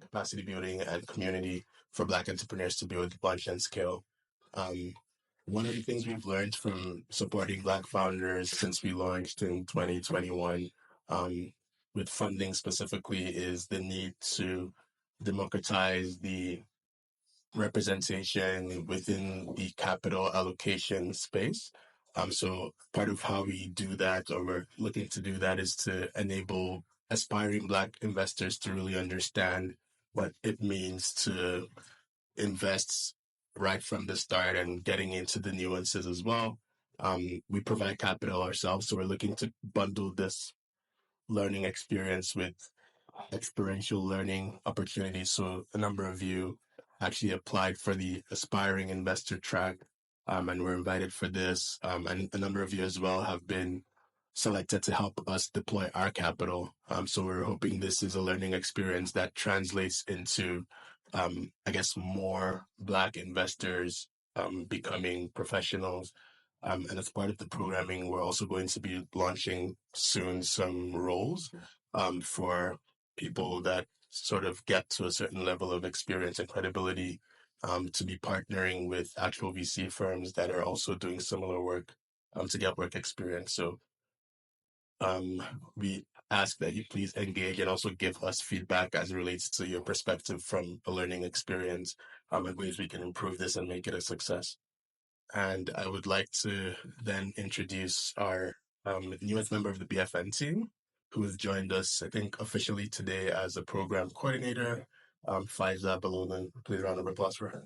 capacity building and community for Black entrepreneurs to build, launch, and scale. Um, One of the things we've learned from supporting Black founders since we launched in 2021, um, with funding specifically, is the need to democratize the representation within the capital allocation space. So part of how we do that, or we're looking to do that, is to enable aspiring Black investors to really understand what it means to invest right from the start and getting into the nuances as well. We provide capital ourselves, so we're looking to bundle this learning experience with experiential learning opportunities. So a number of you actually applied for the aspiring investor track, and were invited for this. And a number of you as well have been selected to help us deploy our capital. So we're hoping this is a learning experience that translates into, I guess, more Black investors becoming professionals. And as part of the programming, we're also going to be launching soon some roles for people that sort of get to a certain level of experience and credibility, to be partnering with actual VC firms that are also doing similar work, to get work experience. So um, we ask that you please engage and also give us feedback as it relates to your perspective from a learning experience, and ways we can improve this and make it a success. And I would like to then introduce our newest member of the BFN team, who has joined us, I think, officially today as a program coordinator, Faiza Balogun. Please round of applause for her.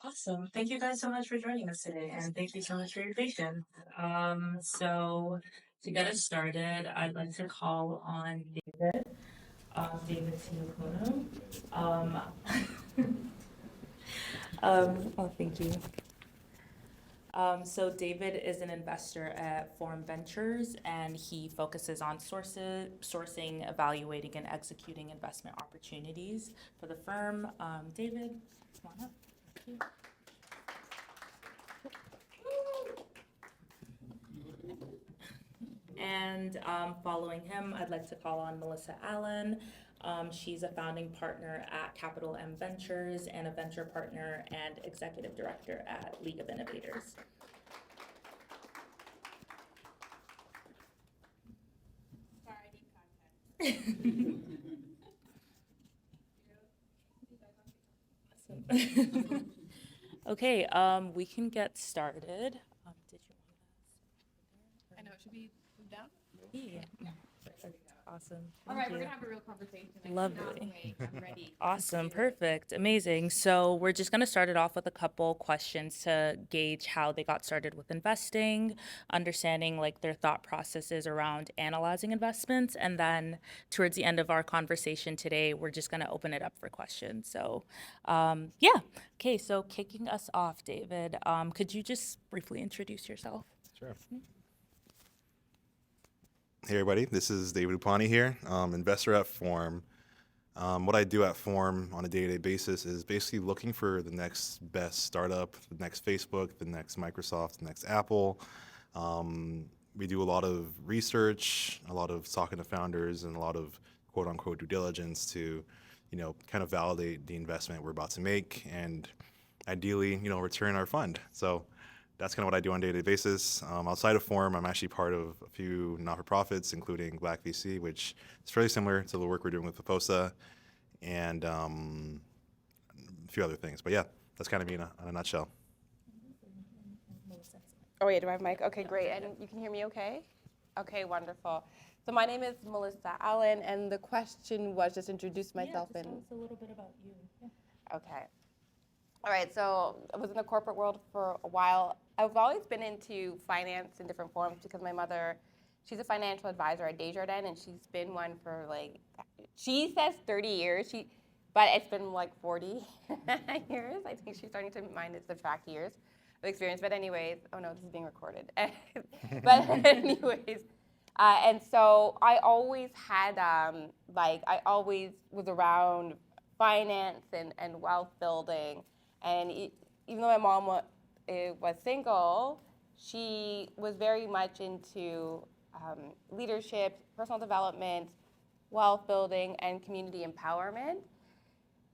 Awesome. Thank you guys so much for joining us today, and thank you so much for your patience. So to get us started, I'd like to call on David Sinukono. Um, Thank you. So David is an investor at Forum Ventures, and he focuses on sourcing, evaluating, and executing investment opportunities for the firm. David, come on up. Thank you. And following him, I'd like to call on Melissa Allen. She's a founding partner at Capital M Ventures and a venture partner and executive director at League of Innovators. Sorry, I need content. Okay, we can get started. Did you want to? I know it should be moved down. Yeah. Awesome. All right, we're gonna have a real conversation. Lovely. I'm ready. Awesome. Perfect. Amazing. So we're just going to start it off with a couple questions to gauge how they got started with investing, understanding like their thought processes around analyzing investments. And then towards the end of our conversation today, we're just going to open it up for questions. So yeah. Okay. So kicking us off, David, could you just briefly introduce yourself? Sure. Hey everybody, this is David Upani here, investor at Form. What I do at Form on a day-to-day basis is basically looking for the next best startup, the next Facebook, the next Microsoft, the next Apple. We do a lot of research, a lot of talking to founders, and a lot of quote-unquote due diligence to, kind of validate the investment we're about to make, and ideally, return our fund. So that's kind of what I do on a day-to-day basis. Outside of Forum, I'm actually part of a few not-for-profits, including Black VC, which is fairly similar to the work we're doing with Paposa, and a few other things. But yeah, that's kind of me in a nutshell. Oh wait, do I have mic? Okay, great. And you can hear me okay? Okay, wonderful. So my name is Melissa Allen, and the question was just introduce myself Tell us a little bit about you. Yeah. Okay. All right, so I was in the corporate world for a while. I've always been into finance in different forms because my mother, she's a financial advisor at Desjardins, and she's been one for she says 30 years, but it's been like 40 years. I think she's starting to mind and subtract years of experience. But anyways, oh no, this is being recorded. But anyways, and so I always had, I always was around finance and wealth building. And even though my mom was single, she was very much into leadership, personal development, wealth building, and community empowerment.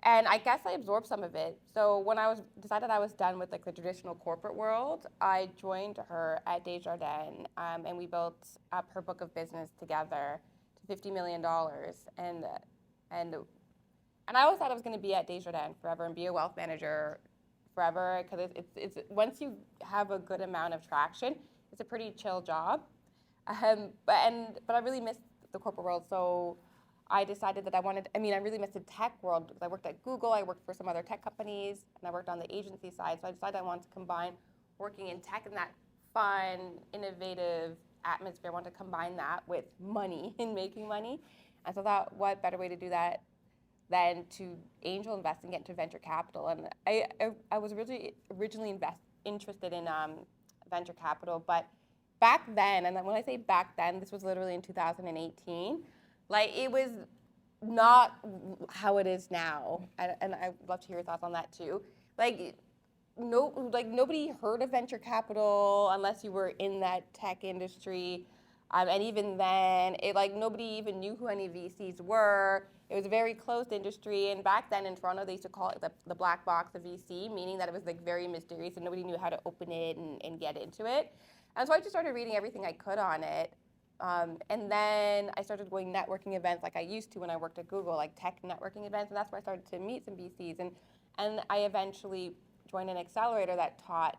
And I guess I absorbed some of it. So when I decided I was done with like the traditional corporate world, I joined her at Desjardins, and we built up her book of business together to $50 million. And I always thought I was going to be at Desjardins forever and be a wealth manager forever, because it's once you have a good amount of traction, it's a pretty chill job. But I really missed the corporate world, so I decided that I really missed the tech world, because I worked at Google, I worked for some other tech companies, and I worked on the agency side. So I decided I wanted to combine working in tech and that fun, innovative atmosphere. I wanted to combine that with money and making money. And so I thought, what better way to do that than to angel invest and get into venture capital. And I was originally interested in venture capital, but back then, and when I say back then, this was literally in 2018, like it was not how it is now. And I'd love to hear your thoughts on that too. Nobody heard of venture capital unless you were in that tech industry. And even then, nobody even knew who any VCs were. It was a very closed industry, and back then in Toronto, they used to call it the black box of VC, meaning that it was like very mysterious and nobody knew how to open it and get into it. And so I just started reading everything I could on it. And then I started going networking events like I used to when I worked at Google, like tech networking events, and that's where I started to meet some VCs. And I eventually joined an accelerator that taught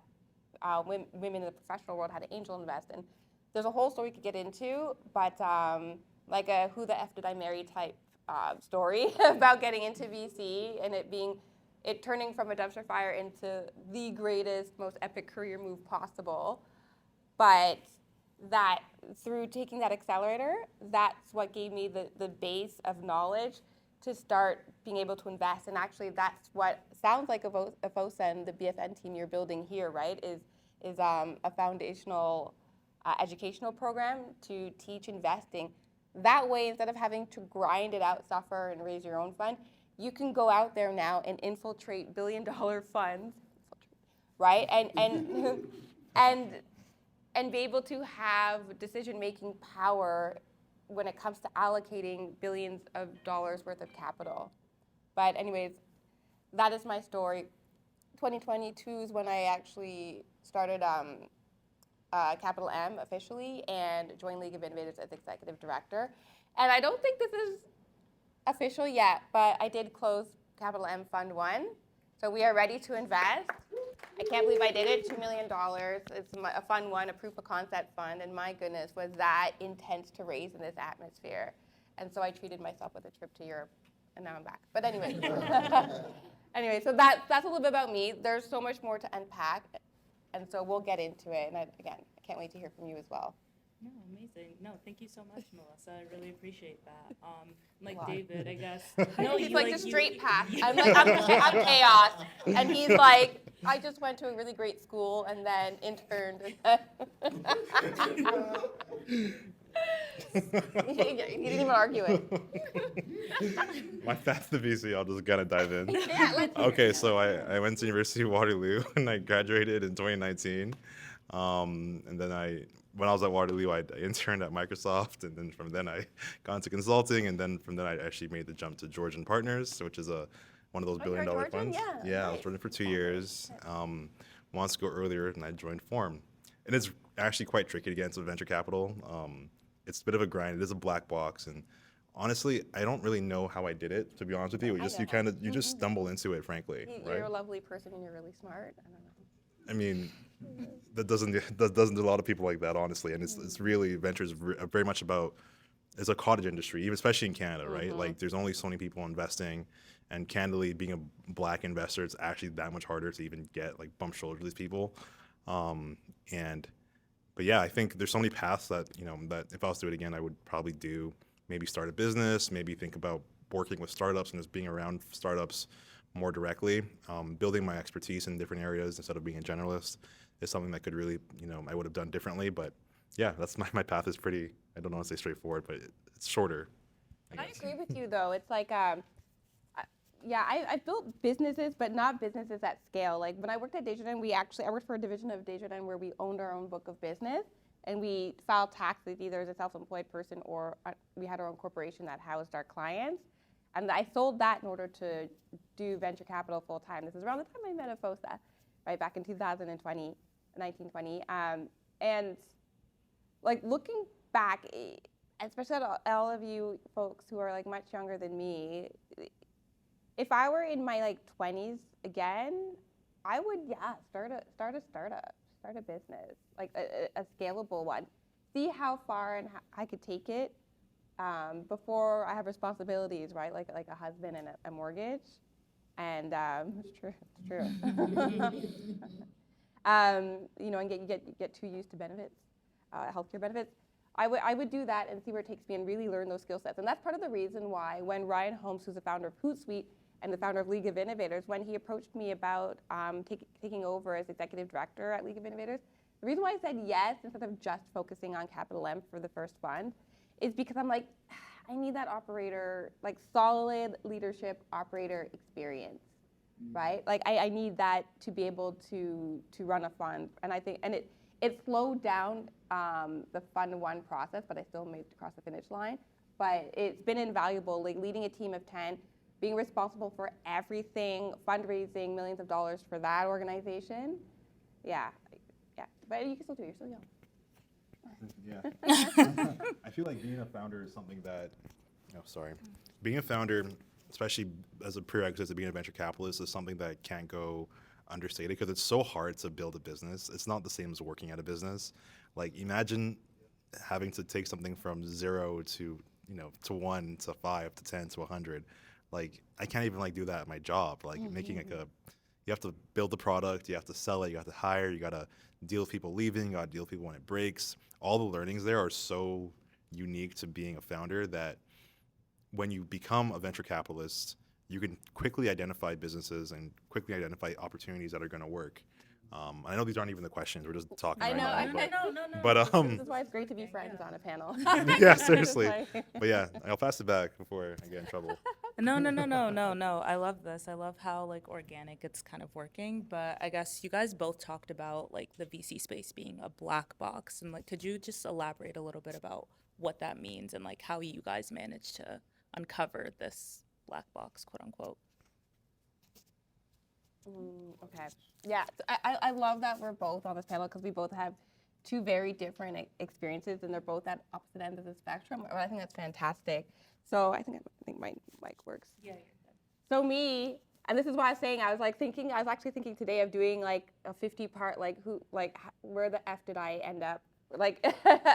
women in the professional world how to angel invest. And there's a whole story we could get into, but like a who the F did I marry type story about getting into VC and it turning from a dumpster fire into the greatest, most epic career move possible. But that through taking that accelerator, that's what gave me the base of knowledge to start being able to invest. And actually that's what sounds like Afosa and the BFN team you're building here, right, is a foundational educational program to teach investing. That way, instead of having to grind it out, suffer, and raise your own fund, you can go out there now and infiltrate billion-dollar funds, right? And be able to have decision-making power when it comes to allocating billions of dollars worth of capital. But anyways, that is my story. 2022 is when I actually started Capital M officially and joined League of Innovators as executive director. And I don't think this is official yet, but I did close Capital M Fund 1. So we are ready to invest. I can't believe I did it, $2 million. It's a Fund 1, a proof of concept fund, and my goodness, was that intense to raise in this atmosphere. And so I treated myself with a trip to Europe, and now I'm back. But anyway, so that's a little bit about me. There's so much more to unpack. And so we'll get into it. And again, I can't wait to hear from you as well. No, amazing. No, thank you so much, Melissa. I really appreciate that. Like David, I guess. No, he's like the straight path. I'm like, I'm chaos. And he's like, I just went to a really great school and then interned. He didn't even argue it. My path to VC, I'll just kind of dive in. Yeah, Okay, so I went to University of Waterloo and I graduated in 2019. And then when I was at Waterloo, I interned at Microsoft, and then from then I got into consulting, and then from then I actually made the jump to Georgian Partners, which is one of those billion-dollar funds. Yeah, I was Georgian for 2 years. Wanted to go earlier, and I joined Form. And it's actually quite tricky to get into venture capital. It's a bit of a grind. It is a black box, and honestly, I don't really know how I did it. To be honest with you, you just stumble into it, frankly. You're right? a lovely person, and you're really smart. I don't know. I mean, that doesn't do a lot of people like that, honestly. And it's really ventures very much about, it's a cottage industry, even especially in Canada, right? Like there's only so many people investing, and candidly, being a black investor, it's actually that much harder to even get like bump shoulders with these people. But yeah, I think there's so many paths that that if I was to do it again, I would probably do. Maybe start a business, maybe think about working with startups and just being around startups more directly. Building my expertise in different areas instead of being a generalist is something that could really, I would have done differently. But yeah, that's my path is pretty, I don't want to say straightforward, but it's shorter. I agree with you, though. It's like Yeah, I built businesses, but not businesses at scale. Like when I worked at Desjardins, I worked for a division of Desjardins where we owned our own book of business, and we filed taxes either as a self-employed person or we had our own corporation that housed our clients. And I sold that in order to do venture capital full time. This is around the time I met Afosa, right back in 2020, 1920. And like looking back, especially at all of you folks who are like much younger than me, if I were in my like 20s again, I would start a startup, start a business, like a scalable one. See how far and how I could take it before I have responsibilities, right? Like a husband and a mortgage, and it's true, it's true. You know, and get too used to benefits, healthcare benefits. I would do that and see where it takes me and really learn those skill sets. And that's part of the reason why when Ryan Holmes, who's the founder of Hootsuite and the founder of League of Innovators, when he approached me about taking over as executive director at League of Innovators, the reason why I said yes instead of just focusing on Capital M for the first fund is because I'm like, I need that operator, like solid leadership operator experience, right? Like I need that to be able to run a fund. And I think, and it slowed down the Fund 1 process, but I still made it across the finish line. But it's been invaluable, like leading a team of 10, being responsible for everything, fundraising millions of dollars for that organization. Yeah. But you can still do it, you're still young. Yeah. I feel like being a founder is something that, being a founder, especially as a prerequisite to being a venture capitalist, is something that can't go understated because it's so hard to build a business. It's not the same as working at a business. Like imagine having to take something from 0 to, to 1 to 5 to 10 to 100. Like I can't even like do that at my job. Like making like you have to build the product, you have to sell it, you have to hire, you got to deal with people leaving, you got to deal with people when it breaks. All the learnings there are so unique to being a founder that when you become a venture capitalist, you can quickly identify businesses and quickly identify opportunities that are going to work. I know these aren't even the questions. We're just talking right now. No. But This is why it's great to be friends on a panel. yeah, seriously. But yeah, I'll pass it back before I get in trouble. No. I love this. I love how like organic it's kind of working. But I guess you guys both talked about like the VC space being a black box, and like, could you just elaborate a little bit about what that means and like how you guys managed to uncover this black box, quote unquote? Okay. Yeah, so I love that we're both on this panel because we both have two very different experiences and they're both at opposite ends of the spectrum. I think that's fantastic. So I think my mic works. Yeah. So me, and this is why I was saying I was actually thinking today of doing like a 50-part where the F did I end up, like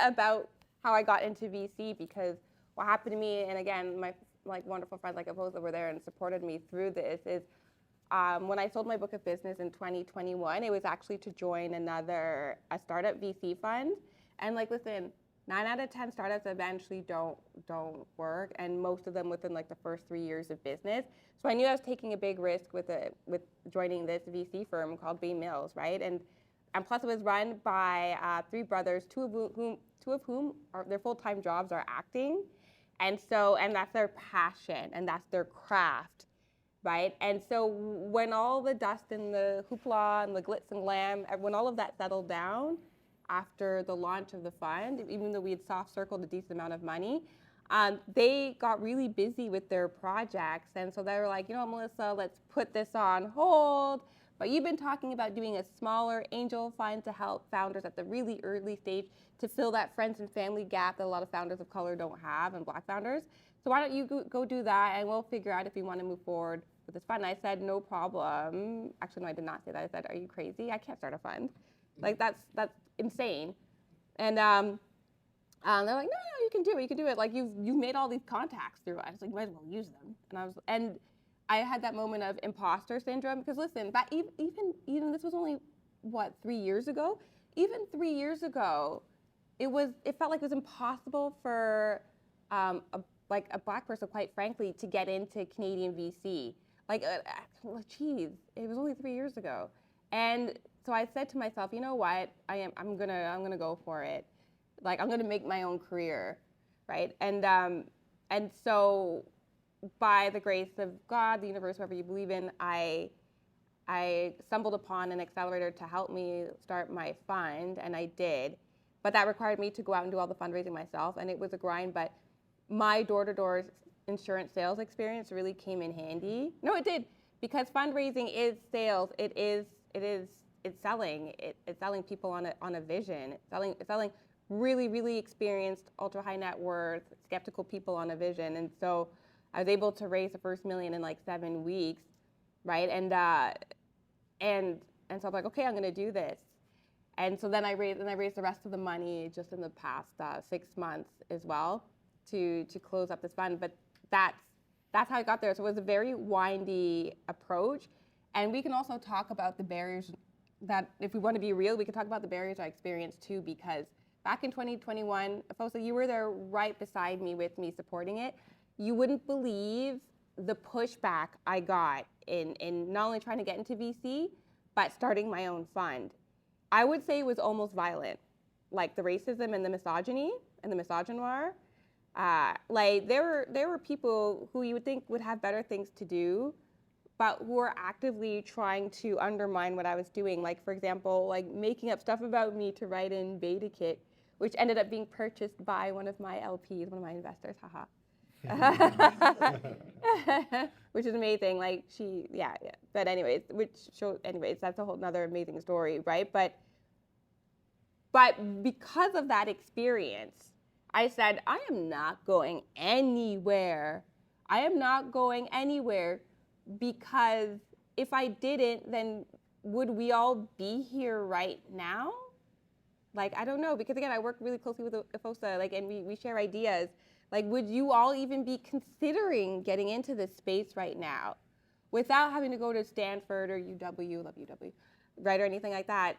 about how I got into VC, because what happened to me, and again my like wonderful friends like Afosa were there and supported me through this, is when I sold my book of business in 2021, it was actually to join a startup VC fund. And like, listen, 9 out of 10 startups eventually don't work, and most of them within like the first 3 years of business. So I knew I was taking a big risk with joining this VC firm called Bain Mills, right? And plus it was run by 3 brothers, two of whom are their full-time jobs are acting, and that's their passion and that's their craft. Right? And so when all the dust and the hoopla and the glitz and glam, when all of that settled down after the launch of the fund, even though we had soft circled a decent amount of money, they got really busy with their projects. And so they were like, Melissa, let's put this on hold. But you've been talking about doing a smaller angel fund to help founders at the really early stage to fill that friends and family gap that a lot of founders of color don't have, and Black founders. So why don't you go do that, and we'll figure out if we want to move forward with this fund. And I said, no problem. Actually, no, I did not say that. I said, are you crazy? I can't start a fund. Like, that's insane. And they're like, no, you can do it. You can do it. Like, you've made all these contacts through it. I was like, might as well use them. And I had that moment of imposter syndrome, because listen, even this was only, 3 years ago? Even 3 years ago, it felt like it was impossible for a Black person, quite frankly, to get into Canadian VC. Like, geez, it was only 3 years ago. And so I said to myself, you know what, I'm gonna go for it. Like, I'm gonna make my own career, right? And so by the grace of God, the universe, whoever you believe in, I stumbled upon an accelerator to help me start my fund, and I did. But that required me to go out and do all the fundraising myself, and it was a grind. But my door-to-door insurance sales experience really came in handy. No, it did, because fundraising is sales. It's selling. It's selling people on a vision. It's selling really, really experienced, ultra high net worth, skeptical people on a vision. And so I was able to raise the first $1 million in like 7 weeks, right? And so I'm like, okay, I'm gonna do this. And so then I raised the rest of the money just in the past 6 months as well to close up this fund. But that's how I got there. So it was a very windy approach. And we can also talk about the barriers that, if we want to be real, we can talk about the barriers I experienced too, because back in 2021, Afosa, you were there right beside me with me supporting it. You wouldn't believe the pushback I got in not only trying to get into VC, but starting my own fund. I would say it was almost violent, like the racism and the misogyny and the misogynoir. Like there were people who you would think would have better things to do, but who were actively trying to undermine what I was doing. Like, for example, like making up stuff about me to write in BetaKit, which ended up being purchased by one of my LPs, one of my investors, haha. Which is amazing. Like yeah. But anyways, that's a whole nother amazing story, right? But because of that experience, I said, I am not going anywhere. I am not going anywhere, because if I didn't, then would we all be here right now? Like, I don't know, because again, I work really closely with Afosa, like, and we share ideas. Like, would you all even be considering getting into this space right now without having to go to Stanford or UW, love UW, right, or anything like that?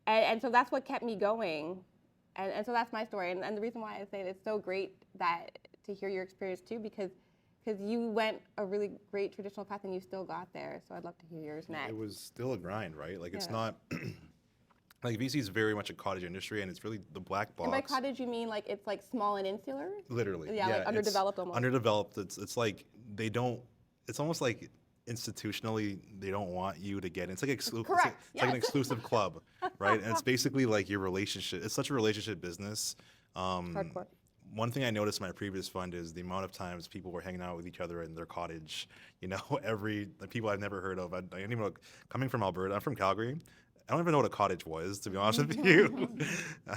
And so that's what kept me going. And so that's my story. And the reason why I say it's so great to hear your experience too, because you went a really great traditional path and you still got there. So I'd love to hear yours next. It was still a grind, right? Like, it's not like VC is very much a cottage industry, and it's really the black box. And by cottage, you mean like it's like small and insular? Literally. Yeah, like underdeveloped almost. Underdeveloped. It's like they don't. It's almost like institutionally they don't want you to get in. It's like exclusive. Correct. It's like an exclusive club, right? And it's basically like your relationship. It's such a relationship business. Hardcore. One thing I noticed in my previous fund is the amount of times people were hanging out with each other in their cottage. You know, like people I've never heard of. I don't even know. Coming from Alberta, I'm from Calgary. I don't even know what a cottage was, to be honest with you.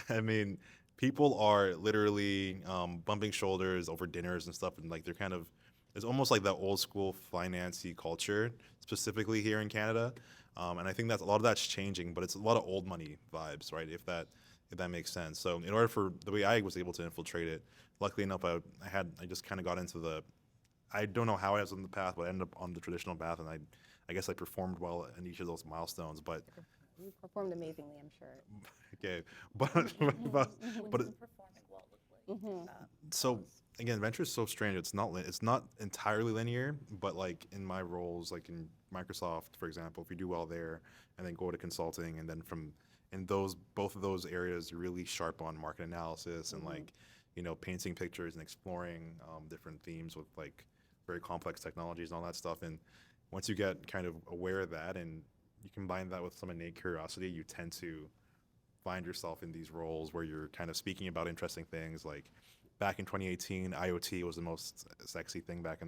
I mean, people are literally bumping shoulders over dinners and stuff, and like they're kind of, it's almost like that old school finance-y culture, specifically here in Canada. And I think that a lot of that's changing, but it's a lot of old money vibes, right? If that makes sense. So in order for the way I was able to infiltrate it, luckily enough, I just kind of got into I don't know how I was on the path, but I ended up on the traditional path, and I guess I performed well in each of those milestones. But You performed amazingly, I'm sure. okay, but Performing well look like. so again, venture is so strange. It's not entirely linear, but like in my roles, like in Microsoft, for example, if you do well there, and then go to consulting, and then both of those areas, you're really sharp on market analysis and like, you know, painting pictures and exploring different themes with like very complex technologies and all that stuff. And once you get kind of aware of that and you combine that with some innate curiosity, you tend to find yourself in these roles where you're kind of speaking about interesting things. Like back in 2018, IoT was the most sexy thing back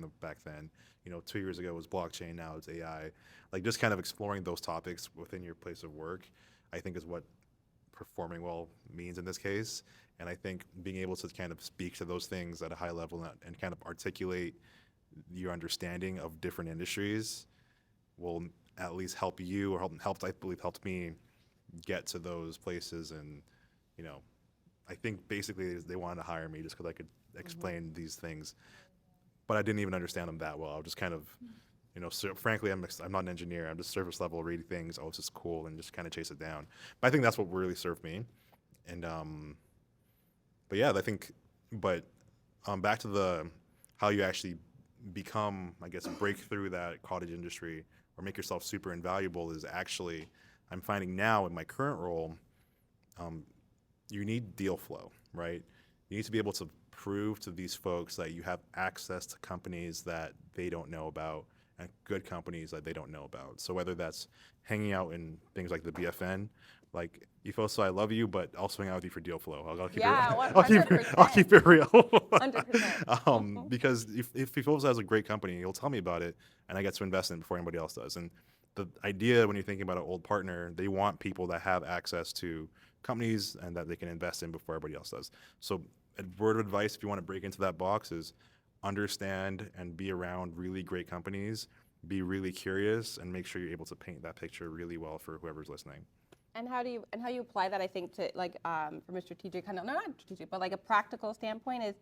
then. You know, 2 years ago it was blockchain, now it's AI. Like just kind of exploring those topics within your place of work, I think is what performing well means in this case. And I think being able to kind of speak to those things at a high level and kind of articulate your understanding of different industries will at least help you, or helped me get to those places. And, you know, I think basically they wanted to hire me just because I could explain these things, but I didn't even understand them that well. I was just kind of, you know, so frankly, I'm not an engineer. I'm just surface level reading things. Oh, it's just cool, and just kind of chase it down. But I think that's what really served me. And but yeah, back to how you actually become, I guess, break through that cottage industry or make yourself super invaluable is actually, I'm finding now in my current role, you need deal flow, right? You need to be able to prove to these folks that you have access to companies that they don't know about and good companies that they don't know about. So whether that's hanging out in things like the BFN, like Efoso, I love you, but also hang out with you for deal flow. I'll keep Yeah, it. I'll keep it real. 100%. Because if Efoso has a great company, he'll tell me about it, and I get to invest in it before anybody else does. And the idea when you're thinking about an old partner, they want people that have access to companies and that they can invest in before everybody else does. So a word of advice, if you want to break into that box, is understand and be around really great companies, be really curious, and make sure you're able to paint that picture really well for whoever's listening. And how you apply that, I think, to like from a strategic kind of, no, not strategic, but like a practical standpoint is,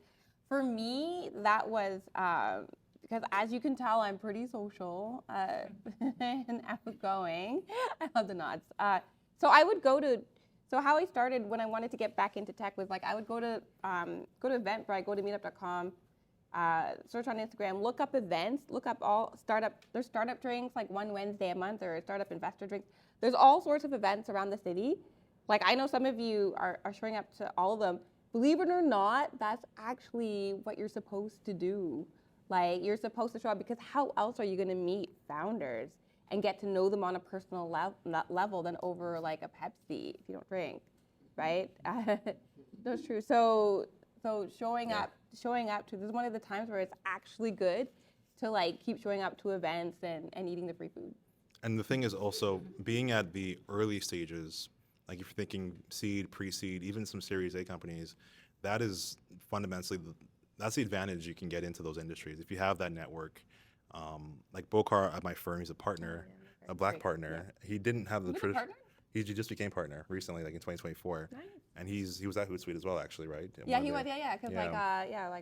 for me, that was because as you can tell, I'm pretty social and outgoing. I love the nods. So I would go to. So how I started when I wanted to get back into tech was like I would go to Eventbrite, go to Meetup.com, search on Instagram, look up events, look up all there's startup drinks like one Wednesday a month or startup investor drinks. There's all sorts of events around the city. Like I know some of you are showing up to all of them. Believe it or not, that's actually what you're supposed to do. Like you're supposed to show up because how else are you going to meet founders and get to know them on a personal level than over like a Pepsi if you don't drink, right? That's true. So showing up to, this is one of the times where it's actually good to like keep showing up to events and eating the free food. And the thing is also being at the early stages, like if you're thinking seed, pre-seed, even some Series A companies, that is fundamentally, that's the advantage you can get into those industries. If you have that network, like Bokar at my firm, he's a partner, a black partner. Yeah. He didn't have the traditional. He just became partner recently, like in 2024. Nice. And he was at Hootsuite as well, actually, right? Yeah, he was. Yeah, because like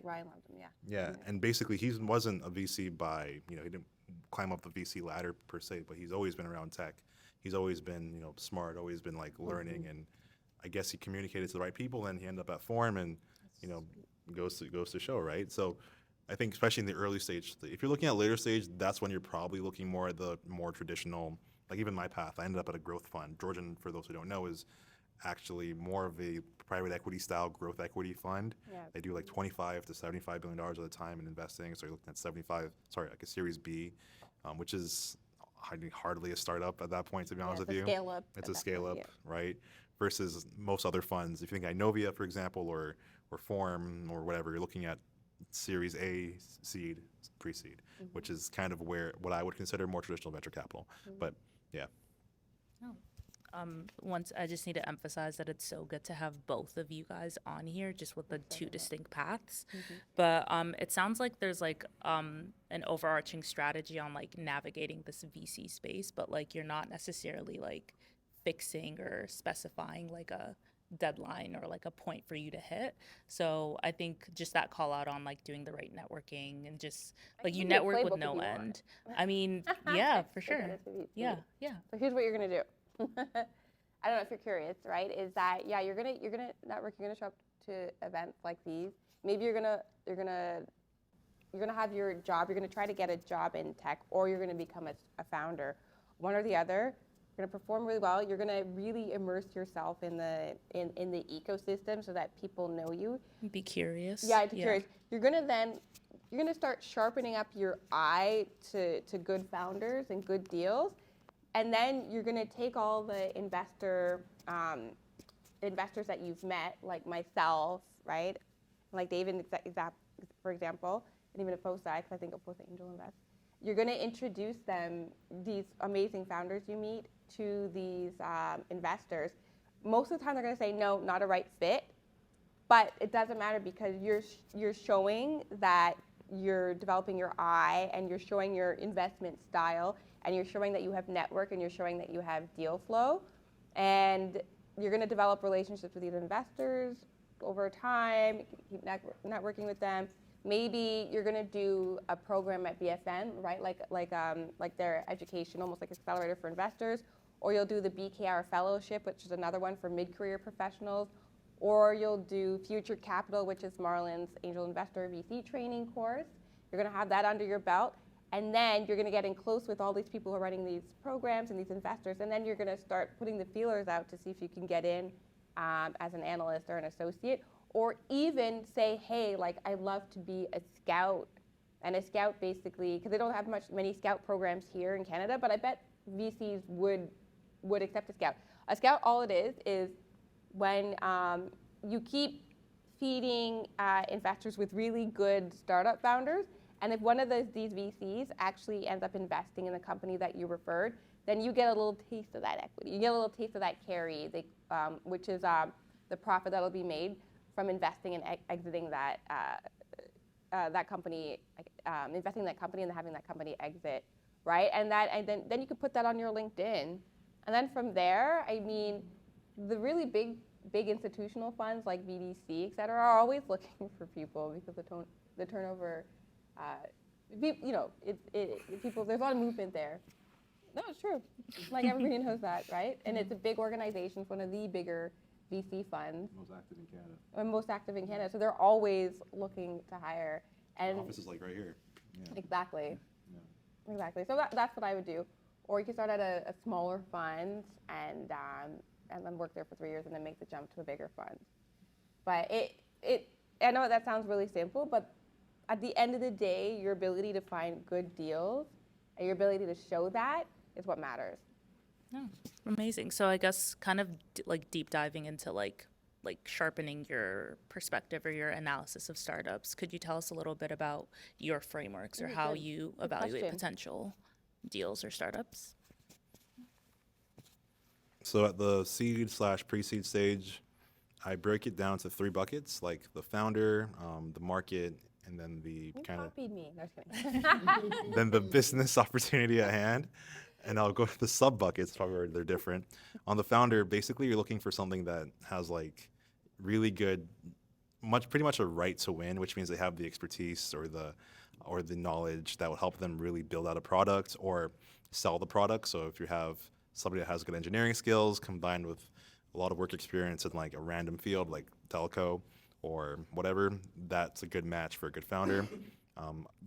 Ryan loved him. Yeah. Yeah, and basically he wasn't a VC by, he didn't climb up the VC ladder per se, but he's always been around tech. He's always been, smart, always been like learning, and I guess he communicated to the right people, and he ended up at Form, and goes to show, right? So I think especially in the early stage, if you're looking at later stage, that's when you're probably looking more at the more traditional, like even my path. I ended up at a growth fund. Georgian, for those who don't know, is actually more of a private equity style growth equity fund. Yeah. They do like $25 to $75 billion at a time in investing. So you're looking at like a Series B, which is hardly a startup at that point, to be honest with you. It's a scale up, right? Versus most other funds. If you think Inovia, for example, or Form or whatever, you're looking at Series A, seed, pre-seed, which is kind of what I would consider more traditional venture capital. But yeah. Once I just need to emphasize that it's so good to have both of you guys on here, just with the two distinct paths. But it sounds like there's like an overarching strategy on like navigating this VC space, but like you're not necessarily like fixing or specifying like a deadline or like a point for you to hit. So I think just that call out on like doing the right networking and just like you network with no end. I mean, yeah, for sure. Yeah. So here's what you're gonna do. I don't know if you're curious, right? Is that you're gonna network, you're gonna show up to events like these. Maybe you're gonna have your job, you're gonna try to get a job in tech, or you're gonna become a founder. One or the other. You're gonna perform really well. You're gonna really immerse yourself in the ecosystem so that people know you. Be curious. Yeah, curious. You're gonna start sharpening up your eye to good founders and good deals. And then you're going to take all the investors that you've met, like myself, right? Like David, for example, and even Efoso, because I think Efoso Angel Invest. You're going to introduce them, these amazing founders you meet, to these investors. Most of the time they're going to say, no, not a right fit. But it doesn't matter because you're showing that you're developing your eye and you're showing your investment style. And you're showing that you have network and you're showing that you have deal flow. And you're going to develop relationships with these investors over time, keep networking with them. Maybe you're going to do a program at BFN, right? Like their education, almost like accelerator for investors. Or you'll do the BKR Fellowship, which is another one for mid-career professionals. Or you'll do Future Capital, which is Marlin's Angel Investor VC training course. You're going to have that under your belt. And then you're going to get in close with all these people who are running these programs and these investors. And then you're going to start putting the feelers out to see if you can get in as an analyst or an associate. or even say, hey, like I'd love to be a scout. And a scout basically, because they don't have many scout programs here in Canada, but I bet VCs would accept a scout. A scout, all it is when you keep feeding investors with really good startup founders, and if one of these VCs actually ends up investing in the company that you referred, then you get a little taste of that equity. You get a little taste of that carry, which is the profit that'll be made from investing and exiting that that company, investing in that company and having that company exit, right? And then you could put that on your LinkedIn, and then from there, I mean, the really big institutional funds like BDC, et cetera, are always looking for people because the turnover, you know, people. There's a lot of movement there. No, it's true. Like everybody knows that, right? And it's a big organization, it's one of the bigger VC funds. Most active in Canada. And most active in Canada, so they're always looking to hire. And Office is like right here. Yeah. exactly, Yeah. exactly. So that's what I would do. Or you could start at a smaller fund and then work there for 3 years and then make the jump to a bigger fund. But I know that sounds really simple, but at the end of the day, your ability to find good deals and your ability to show that is what matters. Oh, amazing. So I guess kind of like deep diving into like sharpening your perspective or your analysis of startups. Could you tell us a little bit about your frameworks or how you evaluate question. potential deals or startups? So at the seed/pre-seed stage, I break it down to 3 buckets, like the founder, the market, and then the You kind of copied me. No, just kidding. then the business opportunity at hand. And I'll go to the sub buckets, however they're different. On the founder, basically you're looking for something that has like really good, pretty much a right to win, which means they have the expertise or the knowledge that will help them really build out a product or sell the product. So if you have somebody that has good engineering skills combined with a lot of work experience in like a random field like telco or whatever, that's a good match for a good founder.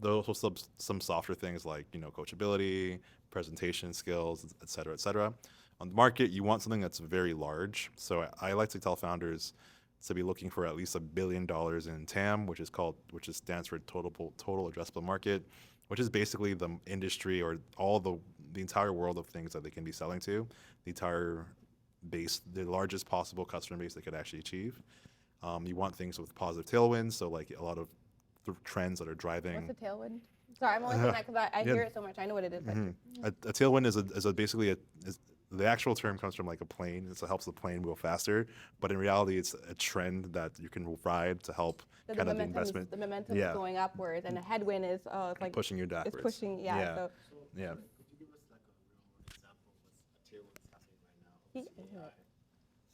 There's also some softer things like, you know, coachability, presentation skills, et cetera, et cetera. On the market, you want something that's very large. So I like to tell founders to be looking for at least $1 billion in TAM, which stands for total addressable market, which is basically the industry or all the entire world of things that they can be selling to, the entire base, the largest possible customer base they could actually achieve. You want things with positive tailwinds, so like a lot of the trends that are driving. What's a tailwind? Sorry, I'm only saying that because I hear it so much. I know what it is. But A tailwind is basically the actual term comes from like a plane. It helps the plane move faster, but in reality, it's a trend that you can ride to help so kind of the investment. The momentum is going upwards, and a headwind is it's like pushing you backwards. It's pushing, yeah. So Yeah. Could you give us like a real example of what's a tailwind's happening right now?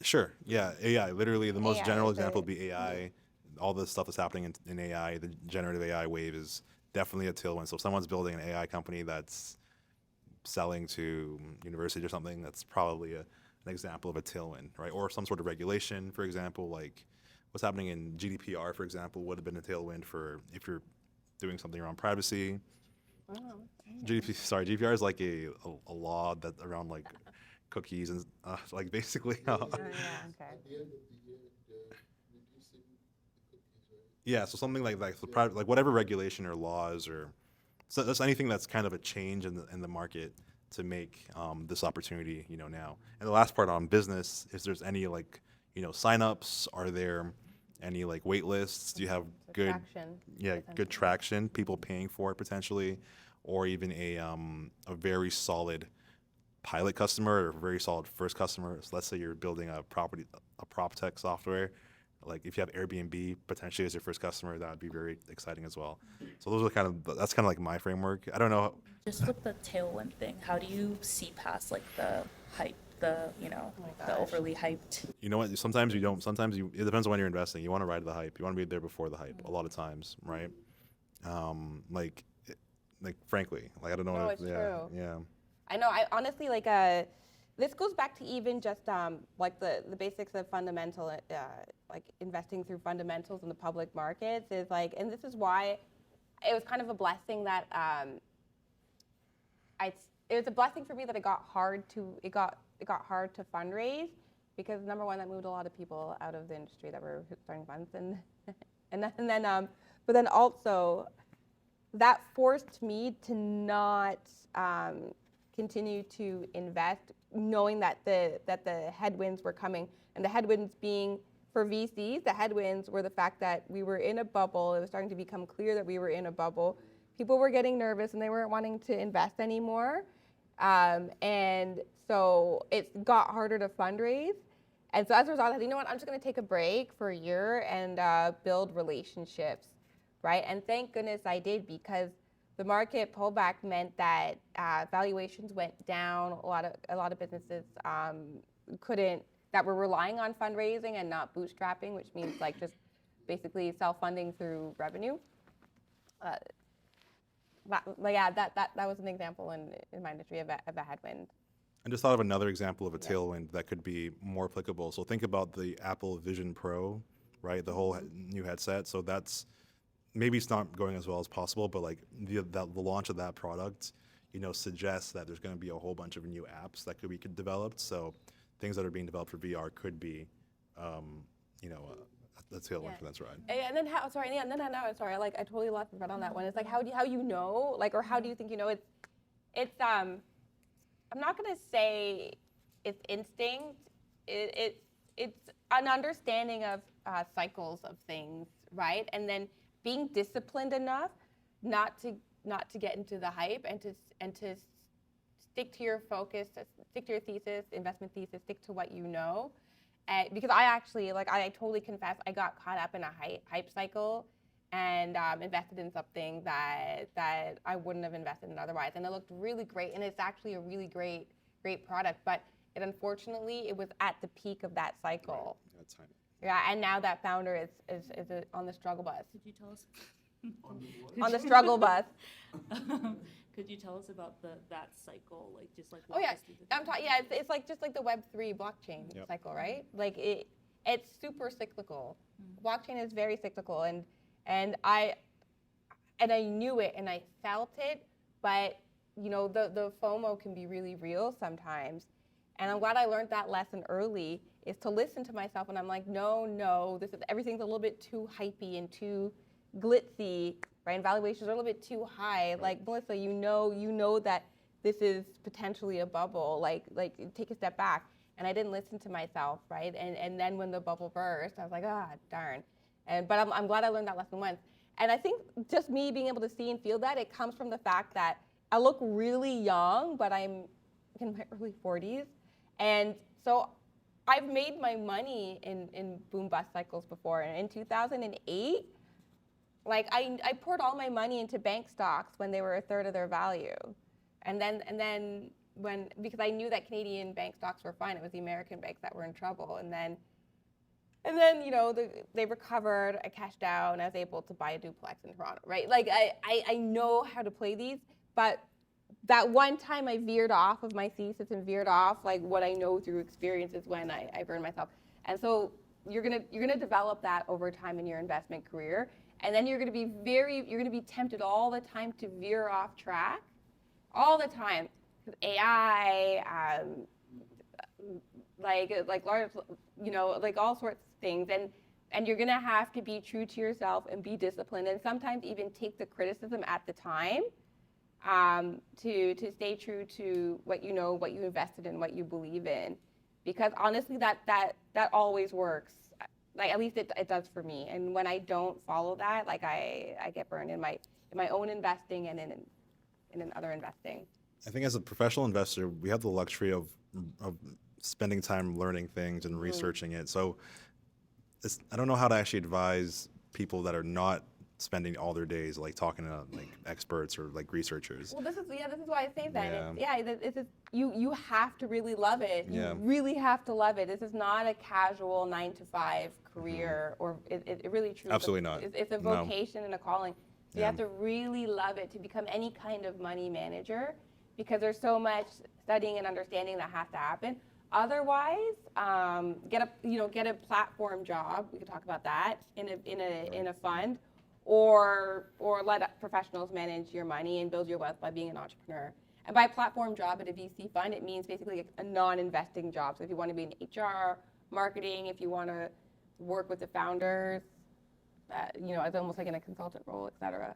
Sure. Yeah. AI. Literally, the most AI, general so- example would be AI. All the stuff that's happening in AI, the generative AI wave is definitely a tailwind. So if someone's building an AI company that's selling to universities or something, that's probably an example of a tailwind, right? Or some sort of regulation, for example, like what's happening in GDPR, for example, would have been a tailwind for if you're doing something around privacy. GDPR is like a law that around like cookies and like basically. yeah, okay. At the end of the year, they're reducing the cookies, right? Yeah, so something like that, so private, like whatever regulation or laws or so that's anything that's kind of a change in the market to make this opportunity, you know, now. And the last part on business, if there's any like, you know, signups, are there any like wait lists? Do you have good Traction, good essentially. traction, people paying for it potentially, or even a very solid pilot customer or a very solid first customer? So let's say you're building a prop tech software. Like if you have Airbnb potentially as your first customer, that would be very exciting as well. So that's kind of like my framework. I don't know. Just with the tailwind thing, how do you see past like the hype, the overly hyped? You know what? Sometimes you don't. Sometimes it depends on when you're investing. You want to ride the hype. You want to be there before the hype. A lot of times, right? Like frankly, like I don't know. No, if, it's yeah, true. yeah. I know. I honestly like this goes back to even just like the basics of fundamental like investing through fundamentals in the public markets is like, and this is why it was kind of a blessing that it was a blessing for me that it got hard to fundraise because number one, that moved a lot of people out of the industry that were starting funds, but then also that forced me to not continue to invest, knowing that the headwinds were coming, and the headwinds being for VCs, the headwinds were the fact that we were in a bubble. It was starting to become clear that we were in a bubble. People were getting nervous and they weren't wanting to invest anymore. And so it got harder to fundraise. And so as a result, I said, you know what, I'm just going to take a break for a year and build relationships, right? And thank goodness I did, because the market pullback meant that valuations went down. A lot of businesses that were relying on fundraising and not bootstrapping, which means like just basically self-funding through revenue. But yeah, that was an example in my industry of a headwind. I just thought of another example of a tailwind that could be more applicable. So think about the Apple Vision Pro, right? The whole new headset. So that's, maybe it's not going as well as possible, but like the launch of that product, suggests that there's going to be a whole bunch of new apps that could be developed. So things that are being developed for VR could be, a tailwind for that ride. And then like I totally lost the thread on that one. It's like how you know, like, or how do you think it's I'm not gonna say it's instinct. It's an understanding of cycles of things, right? And then being disciplined enough not to get into the hype and to stick to your focus, stick to your thesis, investment thesis, stick to what you know. Because I totally confess, I got caught up in a hype cycle and invested in something that I wouldn't have invested in otherwise. And it looked really great, and it's actually a really great product, but unfortunately, it was at the peak of that cycle. Right. That's time. Yeah, and now that founder is on the struggle bus. Could you tell us? On the struggle bus. Could you tell us about that cycle, like just like? Oh yeah, it's like just like the Web3 blockchain cycle, right? Like it's super cyclical. Blockchain is very cyclical, and I knew it and I felt it, but the FOMO can be really real sometimes, and I'm glad I learned that lesson early, is to listen to myself when I'm like, no, everything's a little bit too hypey and too glitzy, right? And valuations are a little bit too high. Right. Like, Melissa, you know that this is potentially a bubble. Like take a step back. And I didn't listen to myself, right? And then when the bubble burst, I was like, darn. But I'm glad I learned that lesson once. And I think just me being able to see and feel that, it comes from the fact that I look really young, but I'm in my early 40s. And so I've made my money in boom bust cycles before. And in 2008, like I poured all my money into bank stocks when they were a third of their value. And then because I knew that Canadian bank stocks were fine, it was the American banks that were in trouble. And then they recovered, I cashed out, and I was able to buy a duplex in Toronto, right? Like I know how to play these, but that one time I veered off of my thesis and veered off like what I know through experience is when I burned myself. And so you're gonna develop that over time in your investment career, and then you're gonna be tempted all the time to veer off track, all the time. AI, like large, like all sorts of things, and you're gonna have to be true to yourself and be disciplined, and sometimes even take the criticism at the time, to stay true to what you know, what you invested in, what you believe in, because honestly, that always works. Like at least it does for me. And when I don't follow that, like I get burned in my own investing and in other investing. I think as a professional investor, we have the luxury of spending time learning things and researching it. So I don't know how to actually advise people that are not spending all their days like talking to like experts or like researchers. Well, this is why I say that. Yeah. You have to really love it. You really have to love it. This is not a casual 9-to-5 career, or it really truly. Absolutely not. It's a vocation and a calling. So you have to really love it to become any kind of money manager, because there's so much studying and understanding that has to happen. Otherwise, get a platform job. We could talk about that in a fund, or let professionals manage your money and build your wealth by being an entrepreneur. And by platform job at a VC fund, it means basically a non-investing job. So if you want to be in HR marketing, if you want to work with the founders, it's almost like in a consultant role, et cetera.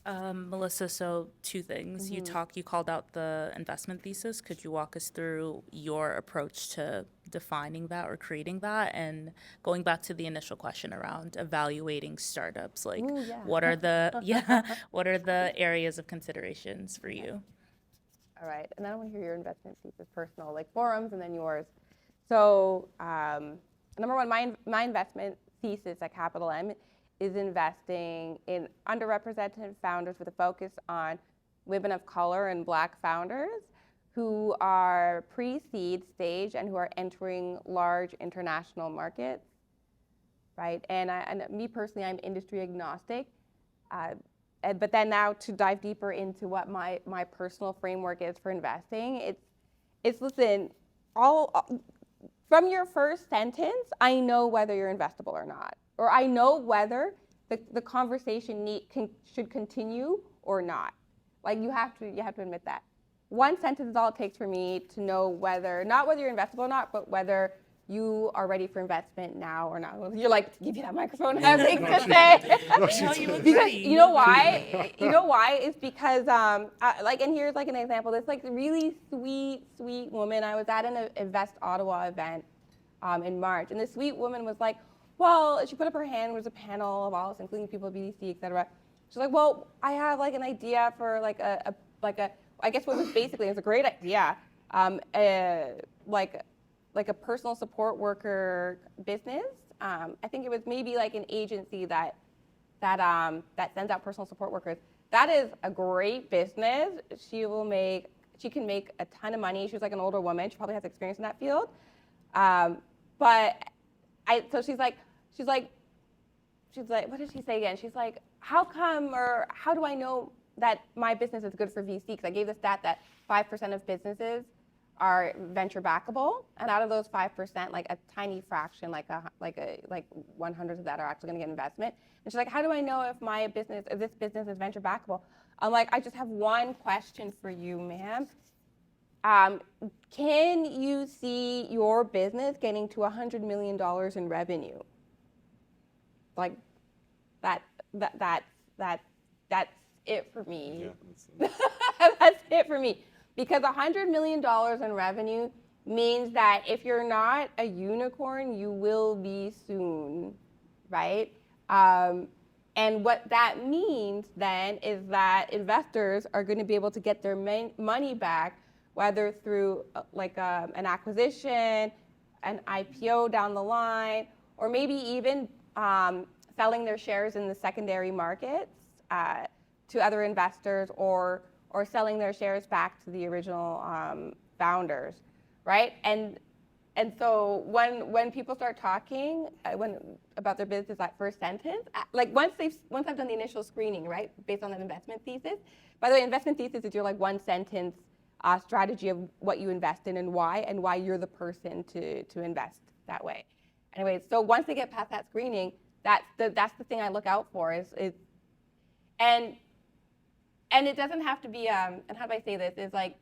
Melissa, so two things. You called out the investment thesis. Could you walk us through your approach to defining that or creating that? And going back to the initial question around evaluating startups, like Ooh, yeah. what are what are the areas of considerations for you? All right, and then I want to hear your investment thesis, personal, like forums, and then yours. So, number one, my investment thesis at Capital M is investing in underrepresented founders with a focus on women of color and Black founders who are pre-seed stage and who are entering large international markets, right? And me personally, I'm industry agnostic. But then now to dive deeper into what my personal framework is for investing, it's listen, from your first sentence, I know whether you're investable or not, or I know whether the conversation should continue or not. Like you have to admit that. One sentence is all it takes for me to know not whether you're investable or not, but whether you are ready for investment now or not. You're like, give you that microphone, I have things to say. No, you look Because ready. you know why? You know why? It's because and here's like an example. This like really sweet woman. I was at an Invest Ottawa event in March, and this sweet woman was like, well, she put up her hand. There was a panel of all of us, including people at BDC, et cetera. She's like, well, I have like an idea for I guess what was basically, it's a great idea, like a personal support worker business. I think it was maybe like an agency that sends out personal support workers. That is a great business. She can make a ton of money. She was like an older woman. She probably has experience in that field. So she's like, what did she say again? She's like, how do I know that my business is good for VC? Because I gave the stat that 5% of businesses are venture backable, and out of those 5%, like a tiny fraction, like 100 of that are actually going to get investment. And she's like, how do I know if this business is venture backable? I'm like, I just have one question for you, ma'am. Can you see your business getting to $100 million in revenue? Like that's it for me. Yeah, That's it for me. Because $100 million in revenue means that if you're not a unicorn, you will be soon, right? And what that means then is that investors are going to be able to get their money back, whether through an acquisition, an IPO down the line, or maybe even selling their shares in the secondary markets to other investors, or selling their shares back to the original founders, right? And so when people start talking about their business, that first sentence, once I've done the initial screening, right, based on that investment thesis. By the way, investment thesis is your like one sentence strategy of what you invest in and why you're the person to invest that way. Anyway, so once they get past that screening, that's the thing I look out for and it doesn't have to be, and how do I say this, is like,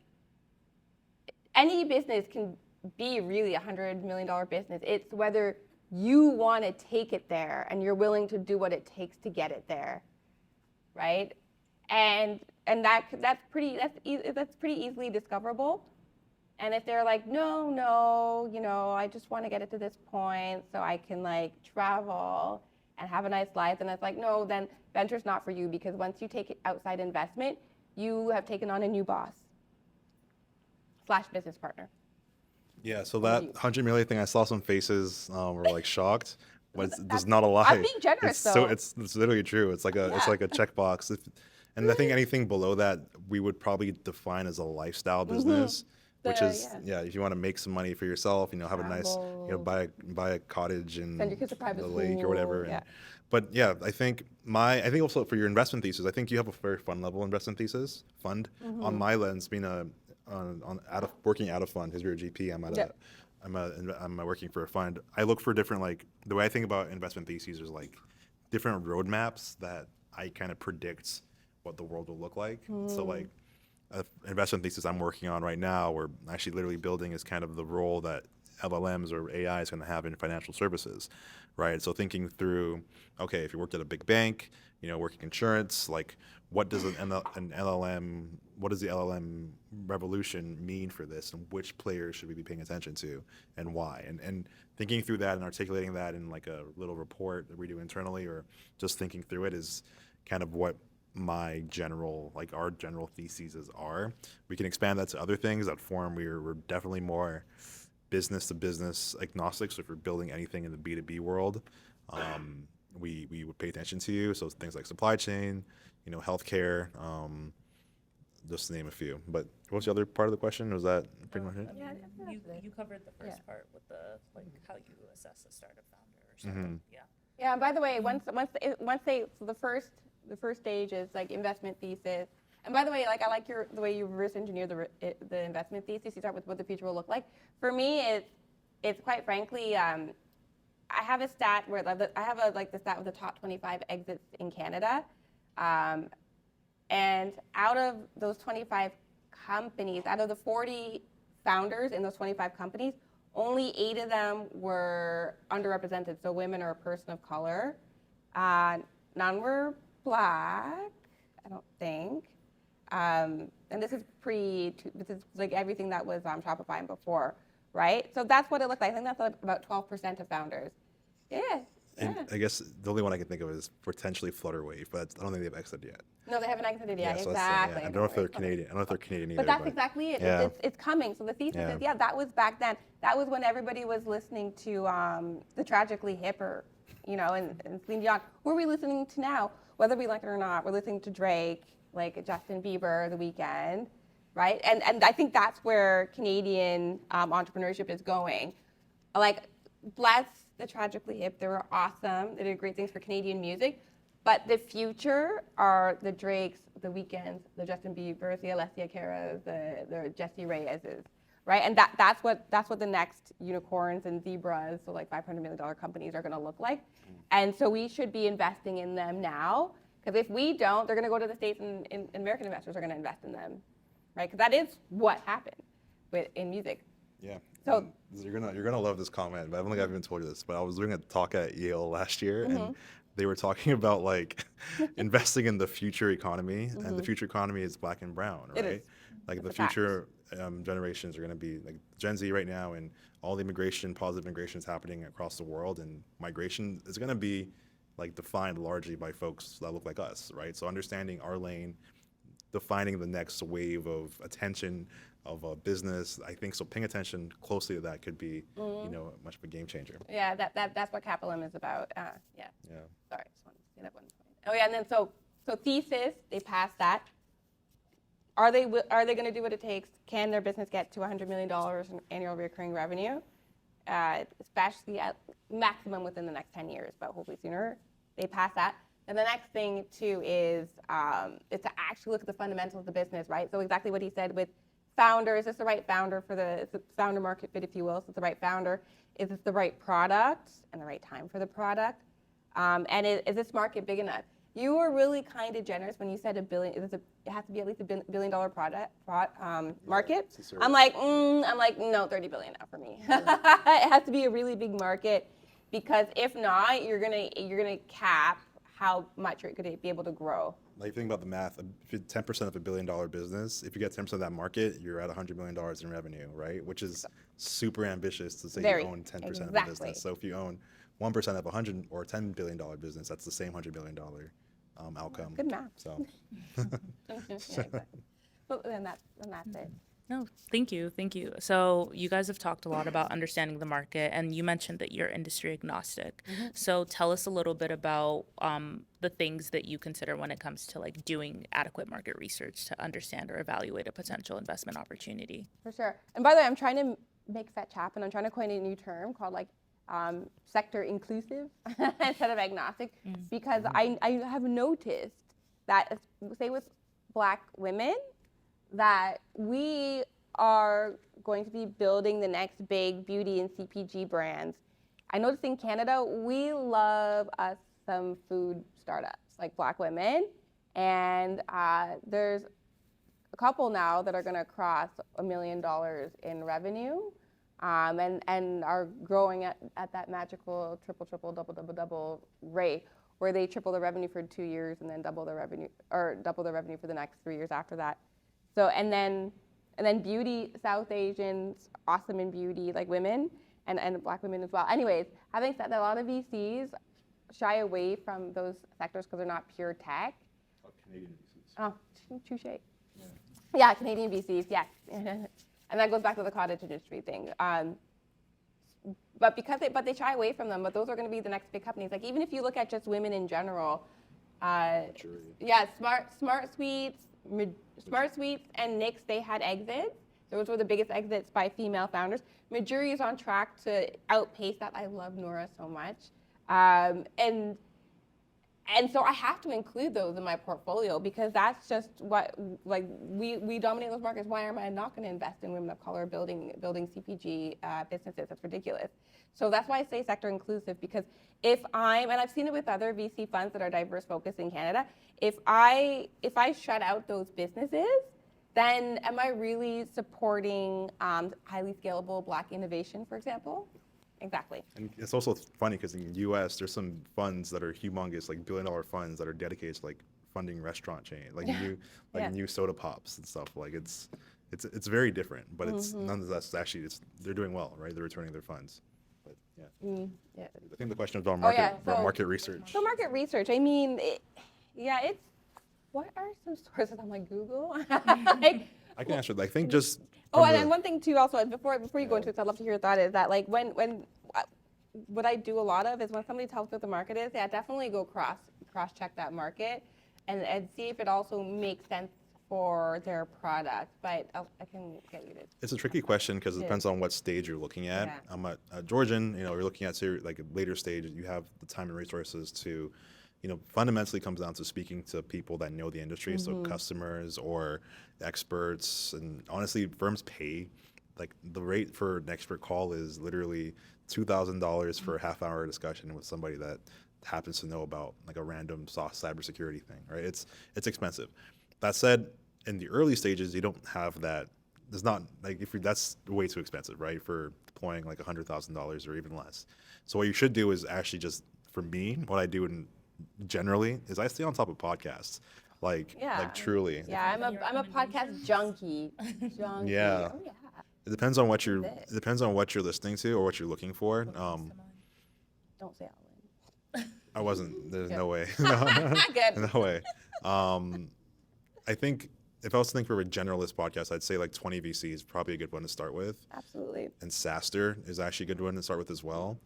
any business can be really $100 million business. It's whether you want to take it there and you're willing to do what it takes to get it there, right? And that's pretty easily discoverable. And if they're like, no, I just want to get it to this point so I can like travel and have a nice life, and it's like, no, then venture's not for you, because once you take outside investment, you have taken on a new boss / business partner. Yeah, so that 100 million thing, I saw some faces were like shocked, but it's not a lie. I'm being generous, though. It's literally true. It's like a checkbox. And I think anything below that we would probably define as a lifestyle business, which is if you want to make some money for yourself, have a nice, buy a cottage and send your kids to private the lake school, or whatever. yeah. But yeah, I think also for your investment thesis, I think you have a very fund level investment thesis fund. On my lens, being working out of fund, because you're a GP, I'm working for a fund. I look for different, the way I think about investment theses is like different roadmaps that I kind of predict what the world will look like. So like an investment thesis I'm working on right now, we're actually literally building is kind of the role that LLMs or AI is going to have in financial services, right? So thinking through, okay, if you worked at a big bank, working insurance, like what does an LLM, what does the LLM revolution mean for this, and which players should we be paying attention to, and why? And thinking through that and articulating that in like a little report that we do internally, or just thinking through it, is kind of what my general, like our general theses are. We can expand that to other things. At Forum, we're definitely more business to business agnostic. So if you're building anything in the B2B world, we would pay attention to you. So things like supply chain, healthcare, just to name a few. But what's the other part of the question? Was that pretty much it? Yeah, You covered the first Yeah. part with the like how you assess a startup founder or something. Yeah. Yeah, and by the way, the first stage is like investment thesis. And by the way, like I like the way you reverse engineer the investment thesis. You start with what the future will look like. For me, it's quite frankly, I have a stat where I have the stat with the top 25 exits in Canada, and out of those 25 companies, out of the 40 founders in those 25 companies, only 8 of them were underrepresented, so women or a person of color. None were Black, I don't think. And this is like everything that was Shopify and before, right? So that's what it looked like. I think that's about 12% of founders. Yeah. And I guess the only one I can think of is potentially Flutterwave, but I don't think they've exited yet. No, they haven't exited yet. So Exactly. I don't know if they're Canadian. I don't know if they're Canadian either. But that's exactly it. Yeah. It's coming. So the thesis Yeah. is, that was back then. That was when everybody was listening to the Tragically Hipper, and Celine Dion. Who are we listening to now? Whether we like it or not, we're listening to Drake, like Justin Bieber, The Weeknd, right? And I think that's where Canadian entrepreneurship is going. Like, bless the Tragically Hip. They were awesome. They did great things for Canadian music. But the future are the Drakes, the Weeknds, the Justin Biebers, the Alessia Caras, the Jessie Reyes's, right? And that's what the next unicorns and zebras, so like $500 million companies, are going to look like. And so we should be investing in them now, because if we don't, they're going to go to the States, and American investors are going to invest in them, right? Because that is what happened in music. Yeah. So you're gonna love this comment, but I don't think I've even told you this. But I was doing a talk at Yale last year, and they were talking about like investing in the future economy, and the future economy is Black and brown, right? It is. Like That's the a fact. future generations are gonna be like Gen Z right now, and all the positive immigration is happening across the world, and migration is gonna be like defined largely by folks that look like us, right? So understanding our lane, defining the next wave of attention of a business, I think so. Paying attention closely to that could be, much of a game changer. Yeah, that's what Capitalism is about. Yeah. Yeah. Sorry, just wanted to say that one point. Oh yeah, and then so thesis, they passed that. Are they going to do what it takes? Can their business get to $100 million in annual recurring revenue, especially at maximum within the next 10 years, but hopefully sooner? They pass that. And the next thing too is to actually look at the fundamentals of the business, right? So exactly what he said with founder. Is this the right founder for the founder market fit, if you will? Is it the right founder? Is this the right product and the right time for the product? And is this market big enough? You were really kind of generous when you said $1 billion. It has to be at least $1 billion market. I'm like, no, 30 billion now for me. It has to be a really big market, because if not, you're gonna cap how much you're gonna be able to grow. Like, think about the math. If you're 10% of $1 billion business, if you get 10% of that market, you're at $100 million in revenue, right? Which is super ambitious to say you own 10% of the business. So if you own 1% of $100 or $10 billion business, that's the same $100 million outcome. Good math. So. Yeah, exactly. But then that's it. No, thank you. So you guys have talked a lot about understanding the market, and you mentioned that you're industry agnostic. So tell us a little bit about the things that you consider when it comes to like doing adequate market research to understand or evaluate a potential investment opportunity. For sure. And by the way, I'm trying to make fetch happen. I'm trying to coin a new term called like sector inclusive instead of agnostic, because I have noticed that, say with Black women, that we are going to be building the next big beauty and CPG brands. I noticed in Canada, we love us some food startups, like Black women. And there's a couple now that are gonna cross $1 million in revenue. and are growing at that magical triple, double rate, where they triple their revenue for 2 years and then double their revenue for the next 3 years after that. So and then beauty, South Asians, awesome in beauty, like women and Black women as well. Anyways, having said that, a lot of VCs shy away from those sectors because they're not pure tech. Canadian VCs. Oh, touche. Yeah, Canadian VCs, yes. And that goes back to the cottage industry thing. But they shy away from them. But those are going to be the next big companies. Like even if you look at just women in general, yeah, Smart Suites, and NYX, they had exits. Those were the biggest exits by female founders. Majuri is on track to outpace that. I love Nora so much, and so I have to include those in my portfolio because that's just what, like, we dominate those markets. Why am I not going to invest in women of color building CPG businesses? That's ridiculous. So that's why I say sector inclusive, because and I've seen it with other VC funds that are diverse focused in Canada, if I shut out those businesses, then am I really supporting highly scalable Black innovation, for example? Exactly. And it's also funny because in the U.S. there's some funds that are humongous, like billion-dollar funds that are dedicated to like funding restaurant chain, like new soda pops and stuff. Like it's very different, but it's nonetheless actually they're doing well, right? They're returning their funds. But yeah. Yeah. I think the question is about market research. So market research. I mean, it's what are some sources on like Google? Like, I can answer that. I think just. Oh, and then one thing too, also before you go into it, I'd love to hear your thought. Is that like when what I do a lot of is when somebody tells me what the market is, yeah, definitely go cross check that market and see if it also makes sense for their product. But I can get you to. It's a tricky question because it depends on what stage you're looking at. Yeah. I'm at Georgian. You're looking at like a later stage. You have the time and resources to. Fundamentally comes down to speaking to people that know the industry, so customers or experts. And honestly, firms pay, like the rate for an expert call is literally $2,000 for a half-hour discussion with somebody that happens to know about like a random soft cybersecurity thing, right? It's expensive. That said, in the early stages, you don't have that. There's not like that's way too expensive, right? For deploying like $100,000 or even less. So what you should do is actually just, for me, what I do generally is I stay on top of podcasts, like truly. Yeah, I'm a podcast junkie. Yeah. Oh, yeah. It depends on what you're listening to or what you're looking for. Don't say Alan. I wasn't. There's no way. Good. No way. I think if I was to think for a generalist podcast, I'd say like 20 VC is probably a good one to start with. Absolutely. And SaaStr is actually a good one to start with as well.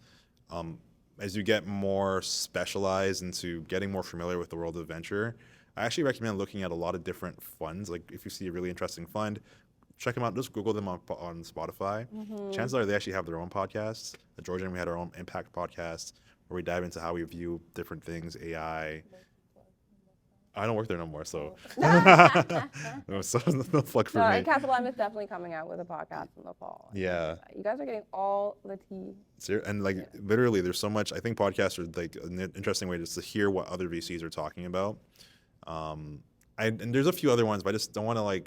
As you get more specialized into getting more familiar with the world of venture, I actually recommend looking at a lot of different funds. Like if you see a really interesting fund, check them out. Just Google them on Spotify. Chances are they actually have their own podcasts. At Georgian, we had our own impact podcast where we dive into how we view different things, AI. I don't work there no more, so no plug for me. Capital M is definitely coming out with a podcast in the fall. Yeah. You guys are getting all the tea. And literally, there's so much. I think podcasts are like an interesting way just to hear what other VCs are talking about. And there's a few other ones, but I just don't want to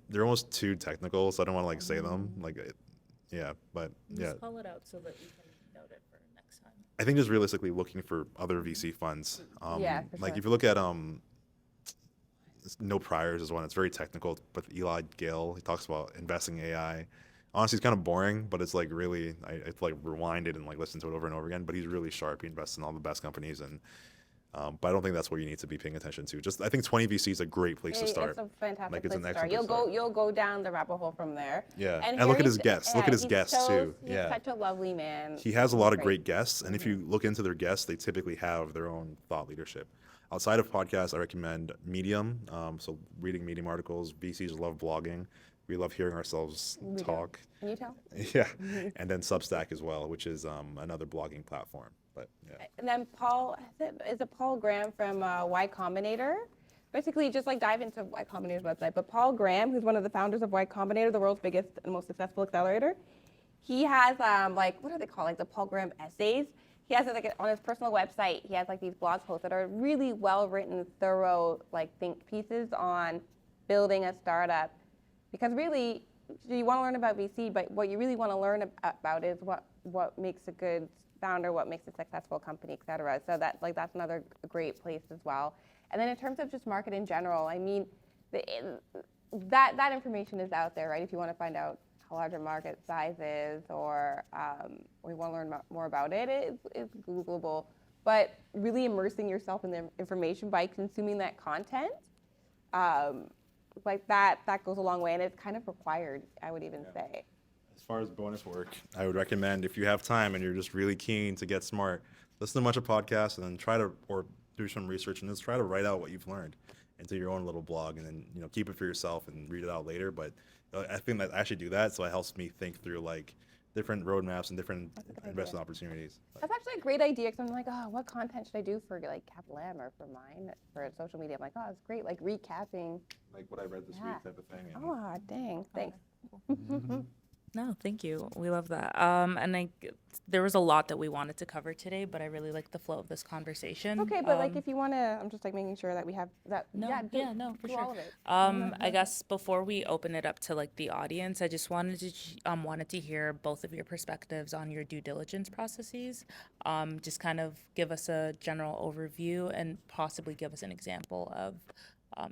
they're almost too technical, so I don't want to say them. Just call it out so that we can note it for next time. I think just realistically looking for other VC funds. For sure. If you look at No Priors is one. It's very technical, but Eli Gill, he talks about investing in AI. Honestly, it's kind of boring, but it's really I rewind it and listen to it over and over again. But he's really sharp. He invests in all the best companies, and but I don't think that's what you need to be paying attention to. I think 20 VC is a great place to start. It's a fantastic it's place an to start. You'll go down the rabbit hole from there. Yeah, and look at his guests. Look at his guests too. He's such a lovely man. He has a lot of great guests, and if you look into their guests, they typically have their own thought leadership. Outside of podcasts, I recommend Medium. So reading Medium articles. VCs love blogging. We love hearing ourselves talk. Can you tell? Yeah, and then Substack as well, which is another blogging platform. But yeah. And then Paul, is it Paul Graham from Y Combinator? Basically, just dive into Y Combinator's website. But Paul Graham, who's one of the founders of Y Combinator, the world's biggest and most successful accelerator, he has what are they called? The Paul Graham essays. He has it on his personal website. He has these blog posts that are really well written, thorough think pieces on building a startup. Because really, you want to learn about VC, but what you really want to learn about is what makes a good founder, what makes a successful company, et cetera. So that's another great place as well. And then in terms of just market in general, I mean, that information is out there, right? If you want to find out how large a market size is, or you want to learn more about it, it's Googleable. But really immersing yourself in the information by consuming that content, like that goes a long way, and it's kind of required, I would even say. As far as bonus work, I would recommend if you have time and you're just really keen to get smart, listen to a bunch of podcasts and then or do some research and just try to write out what you've learned into your own little blog, and then keep it for yourself and read it out later. But I think that I actually do that, so it helps me think through like different roadmaps and different investment opportunities. That's actually a great idea, because I'm like, oh, what content should I do for like Capital M or for mine, for social media? I'm like, oh, it's great, like recapping. Like what I read this week type of thing. And Oh, dang, thanks. No, thank you. We love that. And there was a lot that we wanted to cover today, but I really like the flow of this conversation. Okay, but like if you want to, I'm just like making sure that we have that. No, no, for do sure. all of it. I guess before we open it up to like the audience, I just wanted to hear both of your perspectives on your due diligence processes. Just kind of give us a general overview and possibly give us an example of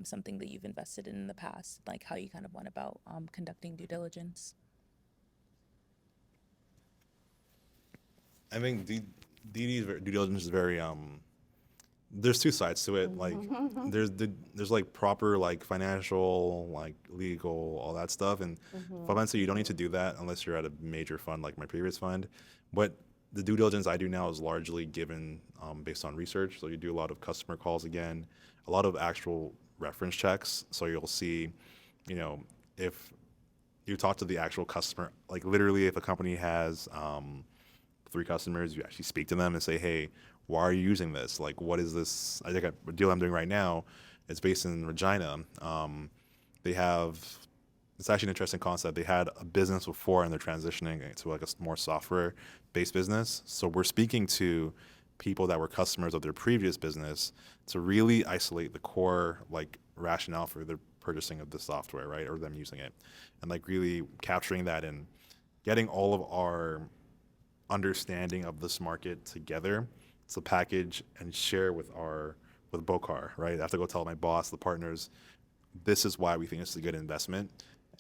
something that you've invested in the past, like how you kind of went about conducting due diligence. I think DD's due diligence is very there's two sides to it. Like there's like proper like financial, like legal, all that stuff. And fundamentally, you don't need to do that unless you're at a major fund like my previous fund. But the due diligence I do now is largely given based on research. So you do a lot of customer calls again, a lot of actual reference checks. So you'll see, if you talk to the actual customer, like literally if a company has 3 customers, you actually speak to them and say, hey, why are you using this? Like, what is this? I think a deal I'm doing right now, it's based in Regina. It's actually an interesting concept. They had a business before and they're transitioning to like a more software-based business. So we're speaking to people that were customers of their previous business to really isolate the core like rationale for their purchasing of the software, right? Or them using it. And like really capturing that and getting all of our understanding of this market together to package and share with Bocar, right? I have to go tell my boss, the partners, this is why we think this is a good investment,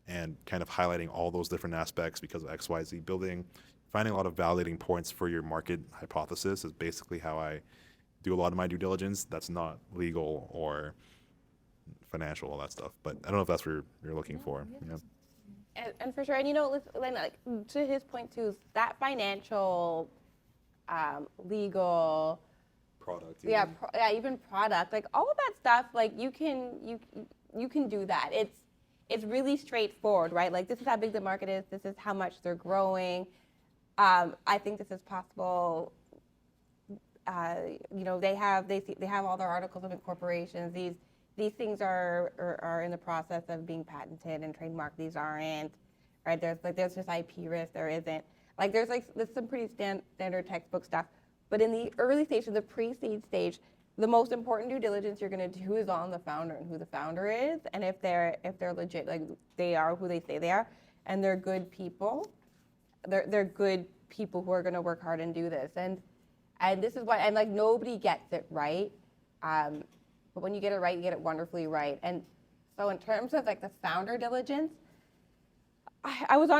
and kind of highlighting all those different aspects because of XYZ, finding a lot of validating points for your market hypothesis is basically how I do a lot of my due diligence. That's not legal or financial, all that stuff. But I don't know if that's what you're looking for. And for sure, and like to his point too, that financial, legal, Product. even product, like all of that stuff, like you can do that. It's really straightforward, right? Like this is how big the market is. This is how much they're growing. I think this is possible. They have all their articles of incorporations. These things are in the process of being patented and trademarked. These aren't, right? There's just IP risk. There isn't. Like there's some pretty standard textbook stuff. But in the early stage, the pre-seed stage, the most important due diligence you're going to do is on the founder and who the founder is, and if they're legit, like they are who they say they are, and they're good people. They're good people who are going to work hard and do this. And this is why, and like nobody gets it right. But when you get it right, you get it wonderfully right. And so in terms of like the founder diligence, I was at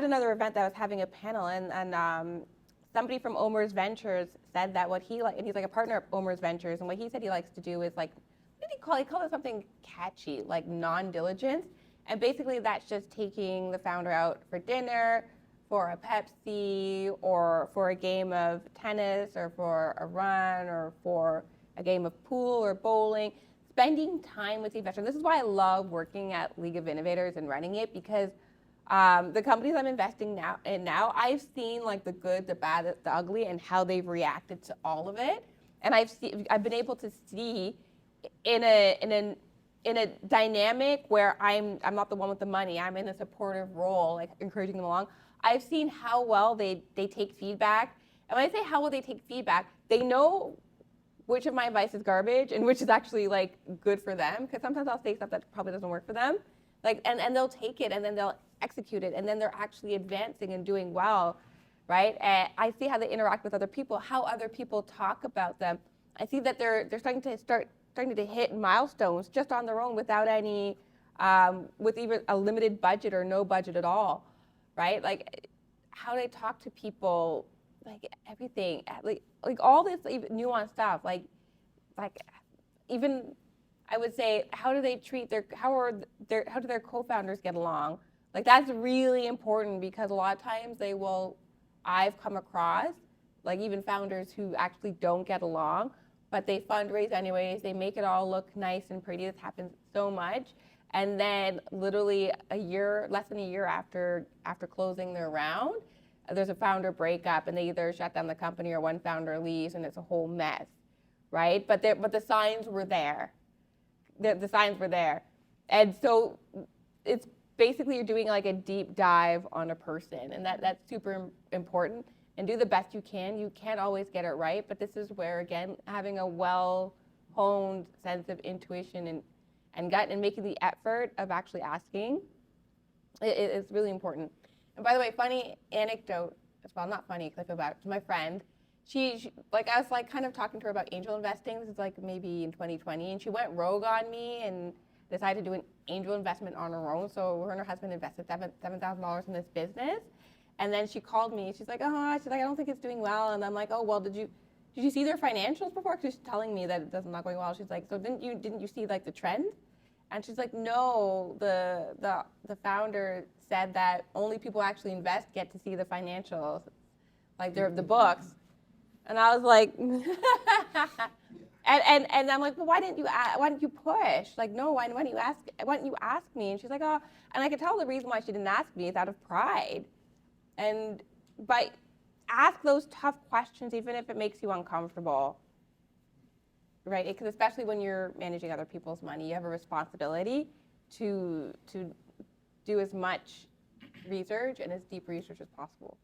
another event that was having a panel, and somebody from Omer's Ventures said that what he and he's like a partner of Omer's Ventures, and what he said he likes to do is like, what did he call it something catchy, like non-diligence. And basically that's just taking the founder out for dinner, for a Pepsi, or for a game of tennis, or for a run, or for a game of pool or bowling, spending time with the investor. This is why I love working at League of Innovators and running it, because the companies I'm investing now, I've seen like the good, the bad, the ugly, and how they've reacted to all of it. And I've been able to see in a dynamic where I'm not the one with the money, I'm in a supportive role, like encouraging them along. I've seen how well they take feedback. And when I say how well they take feedback, they know which of my advice is garbage and which is actually like good for them. Because sometimes I'll say stuff that probably doesn't work for them. Like, and they'll take it and then they'll execute it and then they're actually advancing and doing well, right? And I see how they interact with other people, how other people talk about them. I see that they're starting to hit milestones just on their own without any, with even a limited budget or no budget at all, right? Like how they talk to people, like everything, like all this even nuanced stuff, like even I would say, how do they treat how do their co-founders get along? Like that's really important because a lot of times I've come across like even founders who actually don't get along, but they fundraise anyways. They make it all look nice and pretty. This happens so much. And then literally less than a year after closing their round, there's a founder breakup and they either shut down the company or one founder leaves and it's a whole mess, right? But the signs were there. The signs were there. And so it's basically you're doing like a deep dive on a person, and that's super important. And do the best you can. You can't always get it right, but this is where, again, having a well-honed sense of intuition and gut and making the effort of actually asking is really important. And by the way, funny anecdote as well, not funny because I feel bad, to my friend. She like I was like kind of talking to her about angel investing. This is like maybe in 2020, and she went rogue on me and decided to do an angel investment on her own. So her and her husband invested $7,000 in this business, and then she called me. She's like, I don't think it's doing well. And I'm like, oh well, did you see their financials before? Because she's telling me that it's not going well. She's like, so didn't you see like the trend? And she's like, no, the founder said that only people who actually invest get to see the financials, like they're the books. And I was like, and I'm like, well, why didn't you push? Like, no, why didn't you ask me? And she's like, oh, and I could tell the reason why she didn't ask me is out of pride. But ask those tough questions, even if it makes you uncomfortable, right? Because especially when you're managing other people's money, you have a responsibility to do as much research and as deep research as possible.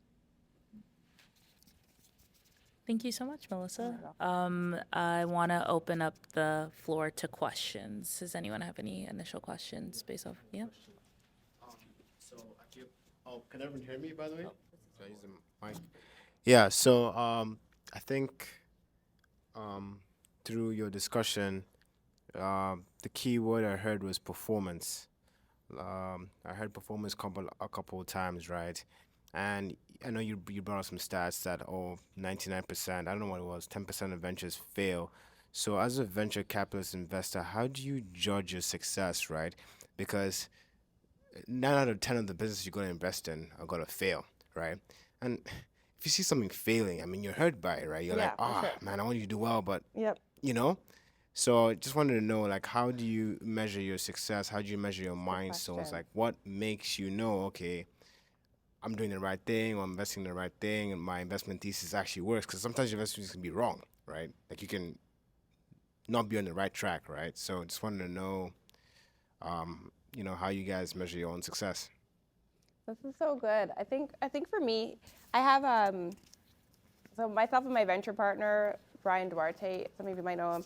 Thank you so much, Melissa. I want to open up the floor to questions. Does anyone have any initial questions based off? Yeah. Can everyone hear me, by the way? So I use the mic. Yeah. So I think through your discussion, the key word I heard was performance. I heard performance a couple of times, right? And I know you brought up some stats that 99%, I don't know what it was, 10% of ventures fail. So as a venture capitalist investor, how do you judge your success, right? Because 9 out of 10 of the businesses you're going to invest in are going to fail, right? And if you see something failing, I mean, you're hurt by it, right? You're like, sure. Man, I want you to do well, but, you know? So I just wanted to know, like, how do you measure your success? How do you measure your milestones? Like, what makes you know, okay, I'm doing the right thing, or I'm investing in the right thing, and my investment thesis actually works? Because sometimes your investment thesis can be wrong, right? Like you can not be on the right track, right? So just wanted to know, how you guys measure your own success. This is so good. I think for me, I have so myself and my venture partner Brian Duarte. Some of you might know him.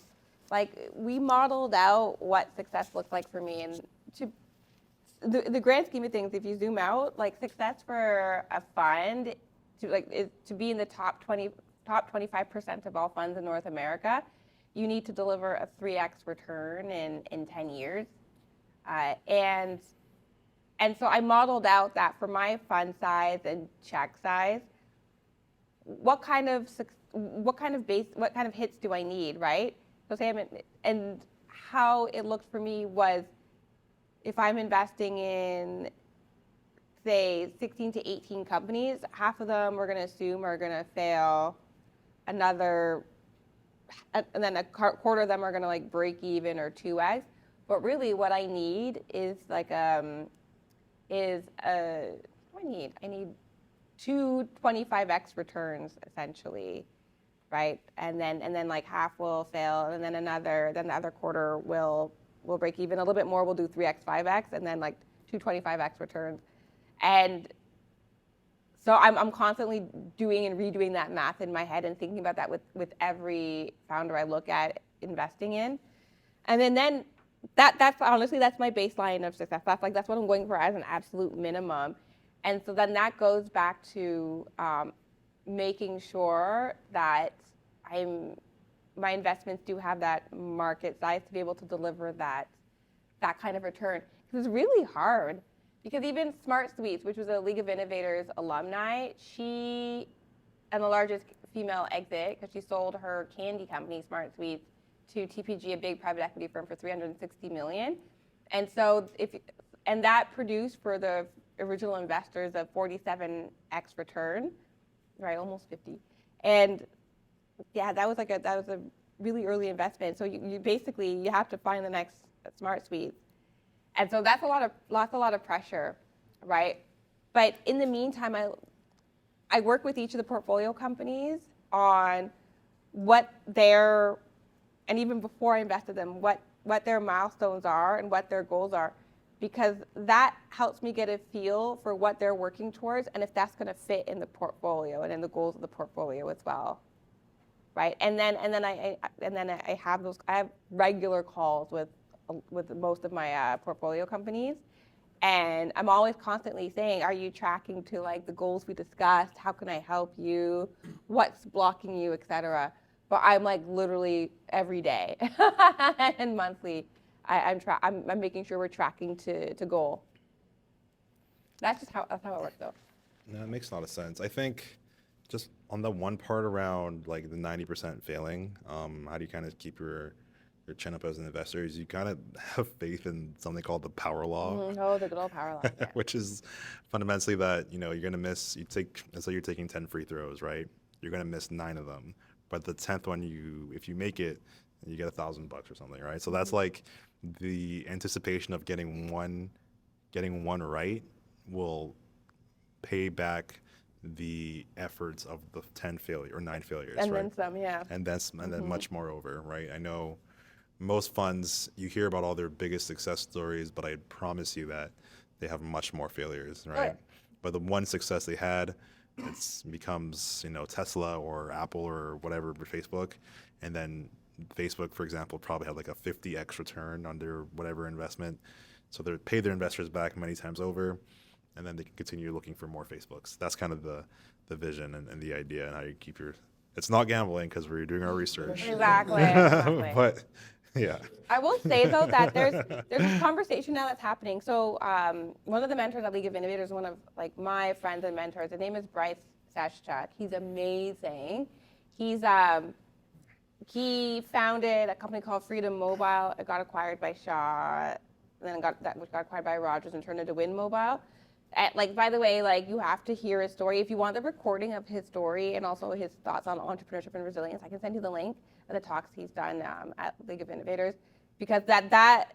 Like we modeled out what success looked like for me, and to the grand scheme of things, if you zoom out, like success for a fund to be in the top 25% of all funds in North America, you need to deliver a 3x return in 10 years. And so I modeled out that for my fund size and check size, what kind of hits do I need, right? So and how it looked for me was, if I'm investing in, say, 16 to 18 companies, half of them we're going to assume are going to fail, and then a quarter of them are going to like break even or 2x. But really, what I need is what do I need? I need 2 25x returns essentially, right? And then like half will fail, and then the other quarter will break even a little bit more. We'll do 3x, 5x, and then like 2 25x returns. And so I'm constantly doing and redoing that math in my head and thinking about that with every founder I look at investing in. And then that's honestly, that's my baseline of success. That's what I'm going for as an absolute minimum. And so then that goes back to making sure that my investments do have that market size to be able to deliver that kind of return. Because it's really hard. Because even Smart Sweets, which was a League of Innovators alumni, she, and the largest female exit, because she sold her candy company, Smart Sweets, to TPG, a big private equity firm, for $360 million. And so and that produced for the original investors a 47x return, right, almost 50. And yeah, that was a really early investment. So you basically, you have to find the next Smart Sweets. And so that's a lot of pressure, right? But in the meantime, I work with each of the portfolio companies on what their, and even before I invested them, what their milestones are and what their goals are, because that helps me get a feel for what they're working towards and if that's going to fit in the portfolio and in the goals of the portfolio as well, right? And then I have regular calls with most of my portfolio companies. And I'm always constantly saying, are you tracking to like the goals we discussed? How can I help you? What's blocking you, et cetera? But I'm like literally every day and monthly, I'm making sure we're tracking to goal. That's how it works though. No, it makes a lot of sense. I think just on the one part around like the 90% failing, how do you kind of keep your chin up as an investor? Is you kind of have faith in something called the power law, Oh, the good old power law. Yeah. which is fundamentally that, you know, you're going to miss, let's say you're taking 10 free throws, right? You're going to miss 9 of them. But the 10th one, if you make it, you get $1,000 or something, right? So that's like the anticipation of getting one right will pay back the efforts of the 9 failures, And right? then some, yeah. And then much more over, right? I know most funds, you hear about all their biggest success stories, but I promise you that they have much more failures, right? yeah. But the one success they had, it becomes, you know, Tesla or Apple or whatever, or Facebook, and then Facebook, for example, probably had like a 50x return on their whatever investment, so they pay their investors back many times over, and then they can continue looking for more Facebooks. That's kind of the vision and the idea, and how you keep your. It's not gambling because we're doing our research. Exactly. But yeah. I will say though that there's this conversation now that's happening. So one of the mentors at League of Innovators, one of like my friends and mentors, his name is Bryce Sashchuk. He's amazing. He founded a company called Freedom Mobile. It got acquired by Shaw, and then which got acquired by Rogers and turned into Wind Mobile. Like, by the way, like, you have to hear his story. If you want the recording of his story and also his thoughts on entrepreneurship and resilience, I can send you the link of the talks he's done at League of Innovators, because that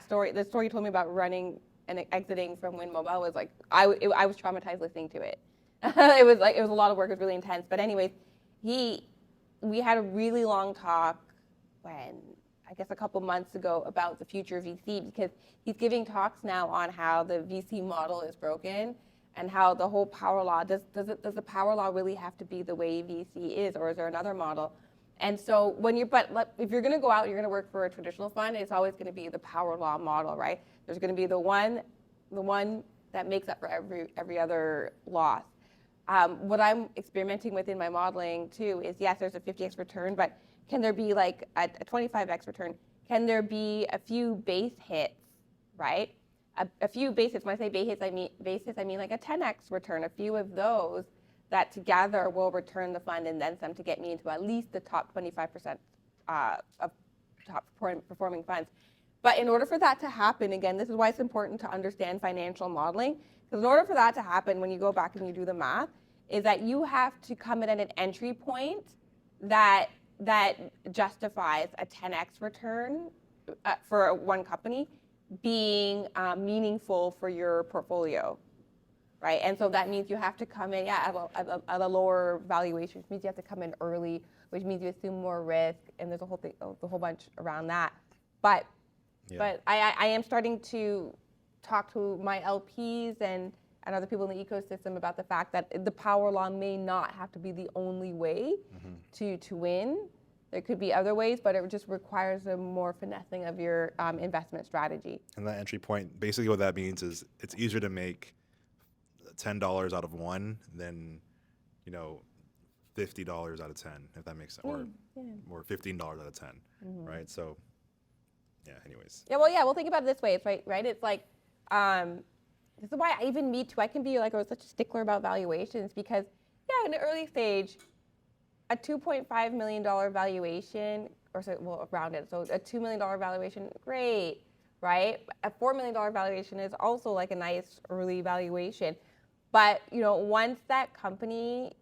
story, the story he told me about running and exiting from Wind Mobile was like, I was traumatized listening to it. It was a lot of work. It was really intense. But anyways, we had a really long talk I guess a couple months ago, about the future of VC, because he's giving talks now on how the VC model is broken and how the whole power law, does the power law really have to be the way VC is, or is there another model? And so if you're going to go out, you're going to work for a traditional fund, it's always going to be the power law model, right? There's going to be the one that makes up for every other loss. What I'm experimenting with in my modeling too is, yes, there's a 50x return, but can there be like a 25x return? Can there be a few base hits, right? A few base hits. When I say base hits, I mean like a 10x return. A few of those that together will return the fund and then some to get me into at least the top 25% of top performing funds. But in order for that to happen, again, this is why it's important to understand financial modeling. Because in order for that to happen, when you go back and you do the math, is that you have to come in at an entry point that justifies a 10x return for one company being meaningful for your portfolio, right? And so that means you have to come in at a lower valuation, which means you have to come in early, which means you assume more risk, and there's a whole bunch around that. But I am starting to talk to my LPs and other people in the ecosystem about the fact that the power law may not have to be the only way to win. There could be other ways, but it just requires a more finessing of your investment strategy. And that entry point, basically what that means is it's easier to make $10 out of one than, you know, $50 out of 10, if that makes sense, or $15 out of 10, right? So, yeah. Anyways, Well, think about it this way. It's right. It's like, this is why me too. I can be like, such a stickler about valuations because, in the early stage, a $2.5 million valuation, or so we'll round it. So a $2 million valuation, great, right? A $4 million valuation is also like a nice early valuation, but once that company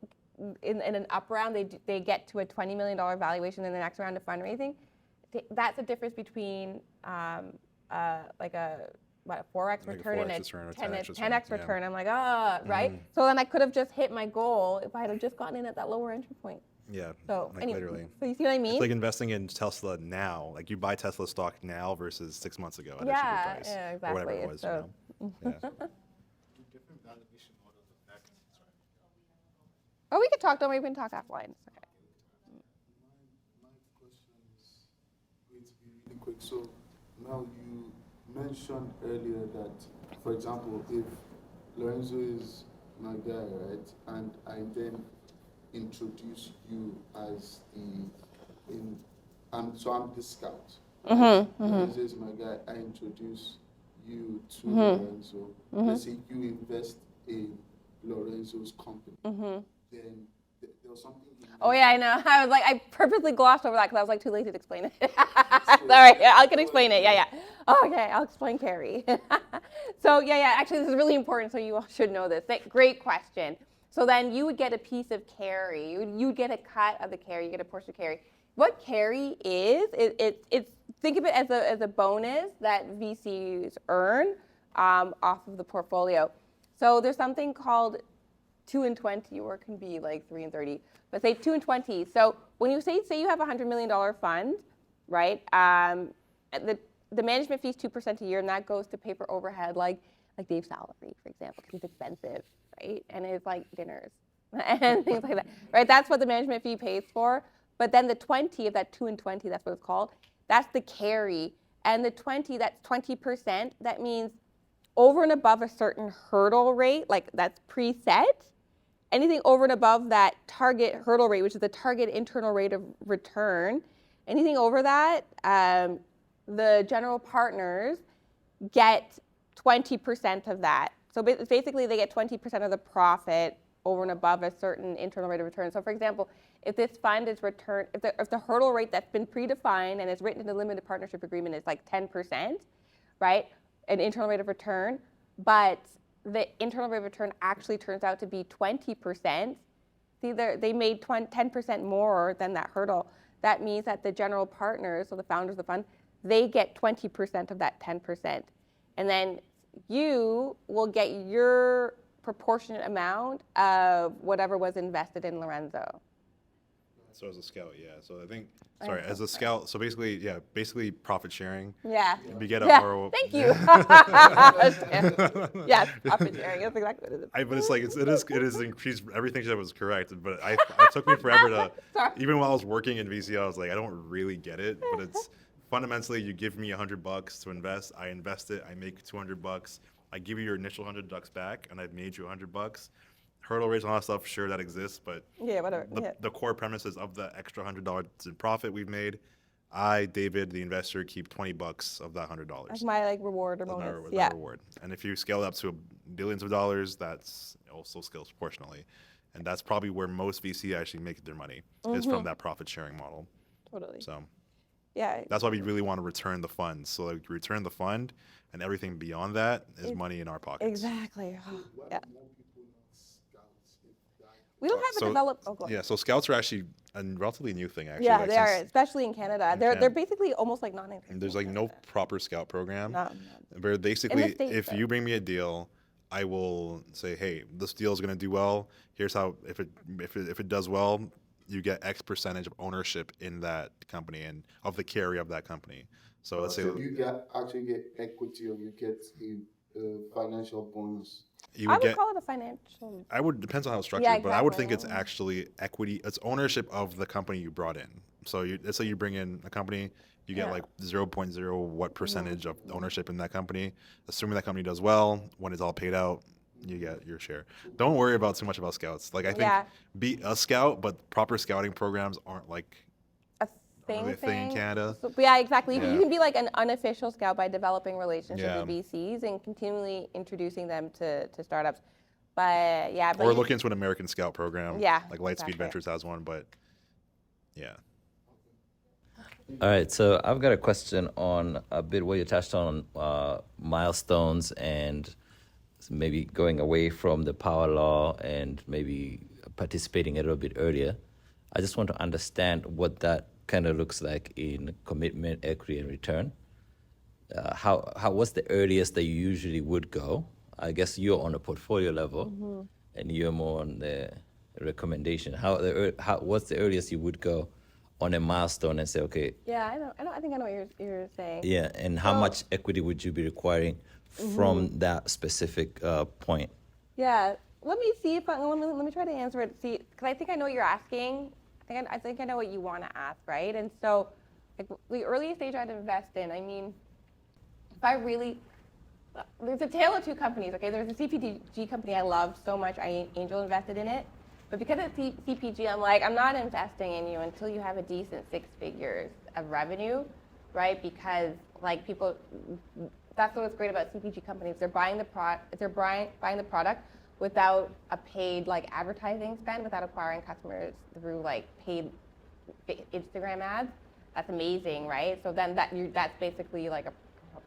in an up round they get to a $20 million valuation in the next round of fundraising, that's the difference between like a 4x like return a and 4x a return or 10x return. I'm like, right? So then I could have just hit my goal if I had just gotten in at that lower entry point. yeah. So Like literally. So you see what I mean? It's like investing in Tesla now. Like you buy Tesla stock now versus 6 months ago at a cheaper price. Yeah, Or whatever exactly. it was. So- Yeah. Different valuation models of mechanisms, right? Oh, we could talk. Don't we? We can talk offline. It's okay. My question is going to be really quick. So now you mentioned earlier that, for example, if Lorenzo is my guy, right, and I then introduce you as so I'm the scout. Lorenzo is my guy. I introduce you to Lorenzo. Let's say you invest in Lorenzo's company. Then there was something. Oh yeah, I know. I was like, I purposely glossed over that because I was like too lazy to explain it. Sorry, I can explain it. Yeah. Oh, okay, I'll explain Carrie. So actually, this is really important. So you all should know this. Great question. So then you would get a piece of carry. You would get a cut of the carry. You get a portion of carry. What carry is, it's think of it as a bonus that VCs earn off of the portfolio. So there's something called 2 and 20, or it can be like 3 and 30, but say 2 and 20. So when you say you have a $100 million fund, right? The management fee is 2% a year, and that goes to pay for overhead, like Dave's salary, for example, because he's expensive, right? And it's like dinners and things like that, right? That's what the management fee pays for. But then the 20 of that 2 and 20, that's what it's called. That's the carry, and the 20, that's 20%. That means over and above a certain hurdle rate, like that's preset. Anything over and above that target hurdle rate, which is the target internal rate of return, anything over that, the general partners get 20% of that. So basically, they get 20% of the profit over and above a certain internal rate of return. So, for example, if this fund is returned, if the hurdle rate that's been predefined and is written in the limited partnership agreement is like 10%, right, an internal rate of return, but the internal rate of return actually turns out to be 20%, see, they made 10% more than that hurdle. That means that the general partners, so the founders of the fund, they get 20% of that 10%. And then you will get your proportionate amount of whatever was invested in Lorenzo. So as a scout, yeah. So I think, as a scout, so basically profit sharing. Yeah. We get Thank you. Yes, profit sharing. That's exactly what it is. But it's like it is increased. Everything she said was correct, but it took me forever to. Sorry. Even while I was working in VC, I was like, I don't really get it. But it's fundamentally, you give me $100 to invest. I invest it. I make $200. I give you your initial $100 back, and I've made you $100. Hurdle rates and all that stuff, sure, that exists, but Yeah, whatever. the core premises of the extra $100 in profit we've made, I, David, the investor, keep $20 of that $100. That's my reward or That's bonus. my reward. And if you scale it up to billions of dollars, that's also scales proportionally. And that's probably where most VC actually make their money, is from that profit sharing model. Totally. So Yeah. that's why we really want to return the funds. So like return the fund, and everything beyond that is money in our pockets. Exactly. Why Yeah. do more people not scouts if that? We don't have So- a developed. Oh, go ahead. Yeah, so scouts are actually a relatively new thing, actually. Yeah, like, they are, since- especially in Canada. They're basically almost like non-existent. There's like no proper scout program. No. Where basically, States, if though. you bring me a deal, I will say, hey, this deal is going to do well. Here's how, if it does well, you get X percentage of ownership in that company and of the carry of that company. So let's say, So you actually get equity, or you get financial bonus? You I would would get. call it a financial. I would depends on how it's structured, Yeah, but I would think exactly. it's actually equity. It's ownership of the company you brought in. So let's say you bring in a company, you get Yeah. like 0.0 what percentage of ownership in that company. Assuming that company does well, when it's all paid out, you get your share. Don't worry about too much about scouts. Like I think Yeah. be a scout, but proper scouting programs aren't like A really a thing in Canada. So, yeah, exactly. You Yeah. can be like an unofficial scout by developing relationships Yeah. with VCs and continually introducing them to startups. But yeah, but Or you- look into an American Scout program. Yeah, Like Lightspeed exactly. Ventures has one, but yeah. All right, so I've got a question on a bit what you touched on milestones and maybe going away from the power law and maybe participating a little bit earlier. I just want to understand what that kind of looks like in commitment, equity, and return. How what's the earliest that you usually would go? I guess you're on a portfolio level, and you're more on the recommendation. What's the earliest you would go on a milestone and say, okay, yeah, I think I know what you're saying. yeah, and how So- much equity would you be requiring from that specific point? Yeah, let me see if let me try to answer it. See, because I think I know what you're asking. I think I know what you want to ask, right? And so, like the earliest stage I'd invest in. I mean, if I really, there's a tale of two companies. Okay, there's a CPG company I loved so much. I angel invested in it, but because it's CPG, I'm like, I'm not investing in you until you have a decent 6 figures of revenue, right? Because like people. That's what's great about CPG companies. They're buying the buying the product without a paid like advertising spend, without acquiring customers through like paid Instagram ads. That's amazing, right? So then that's basically like a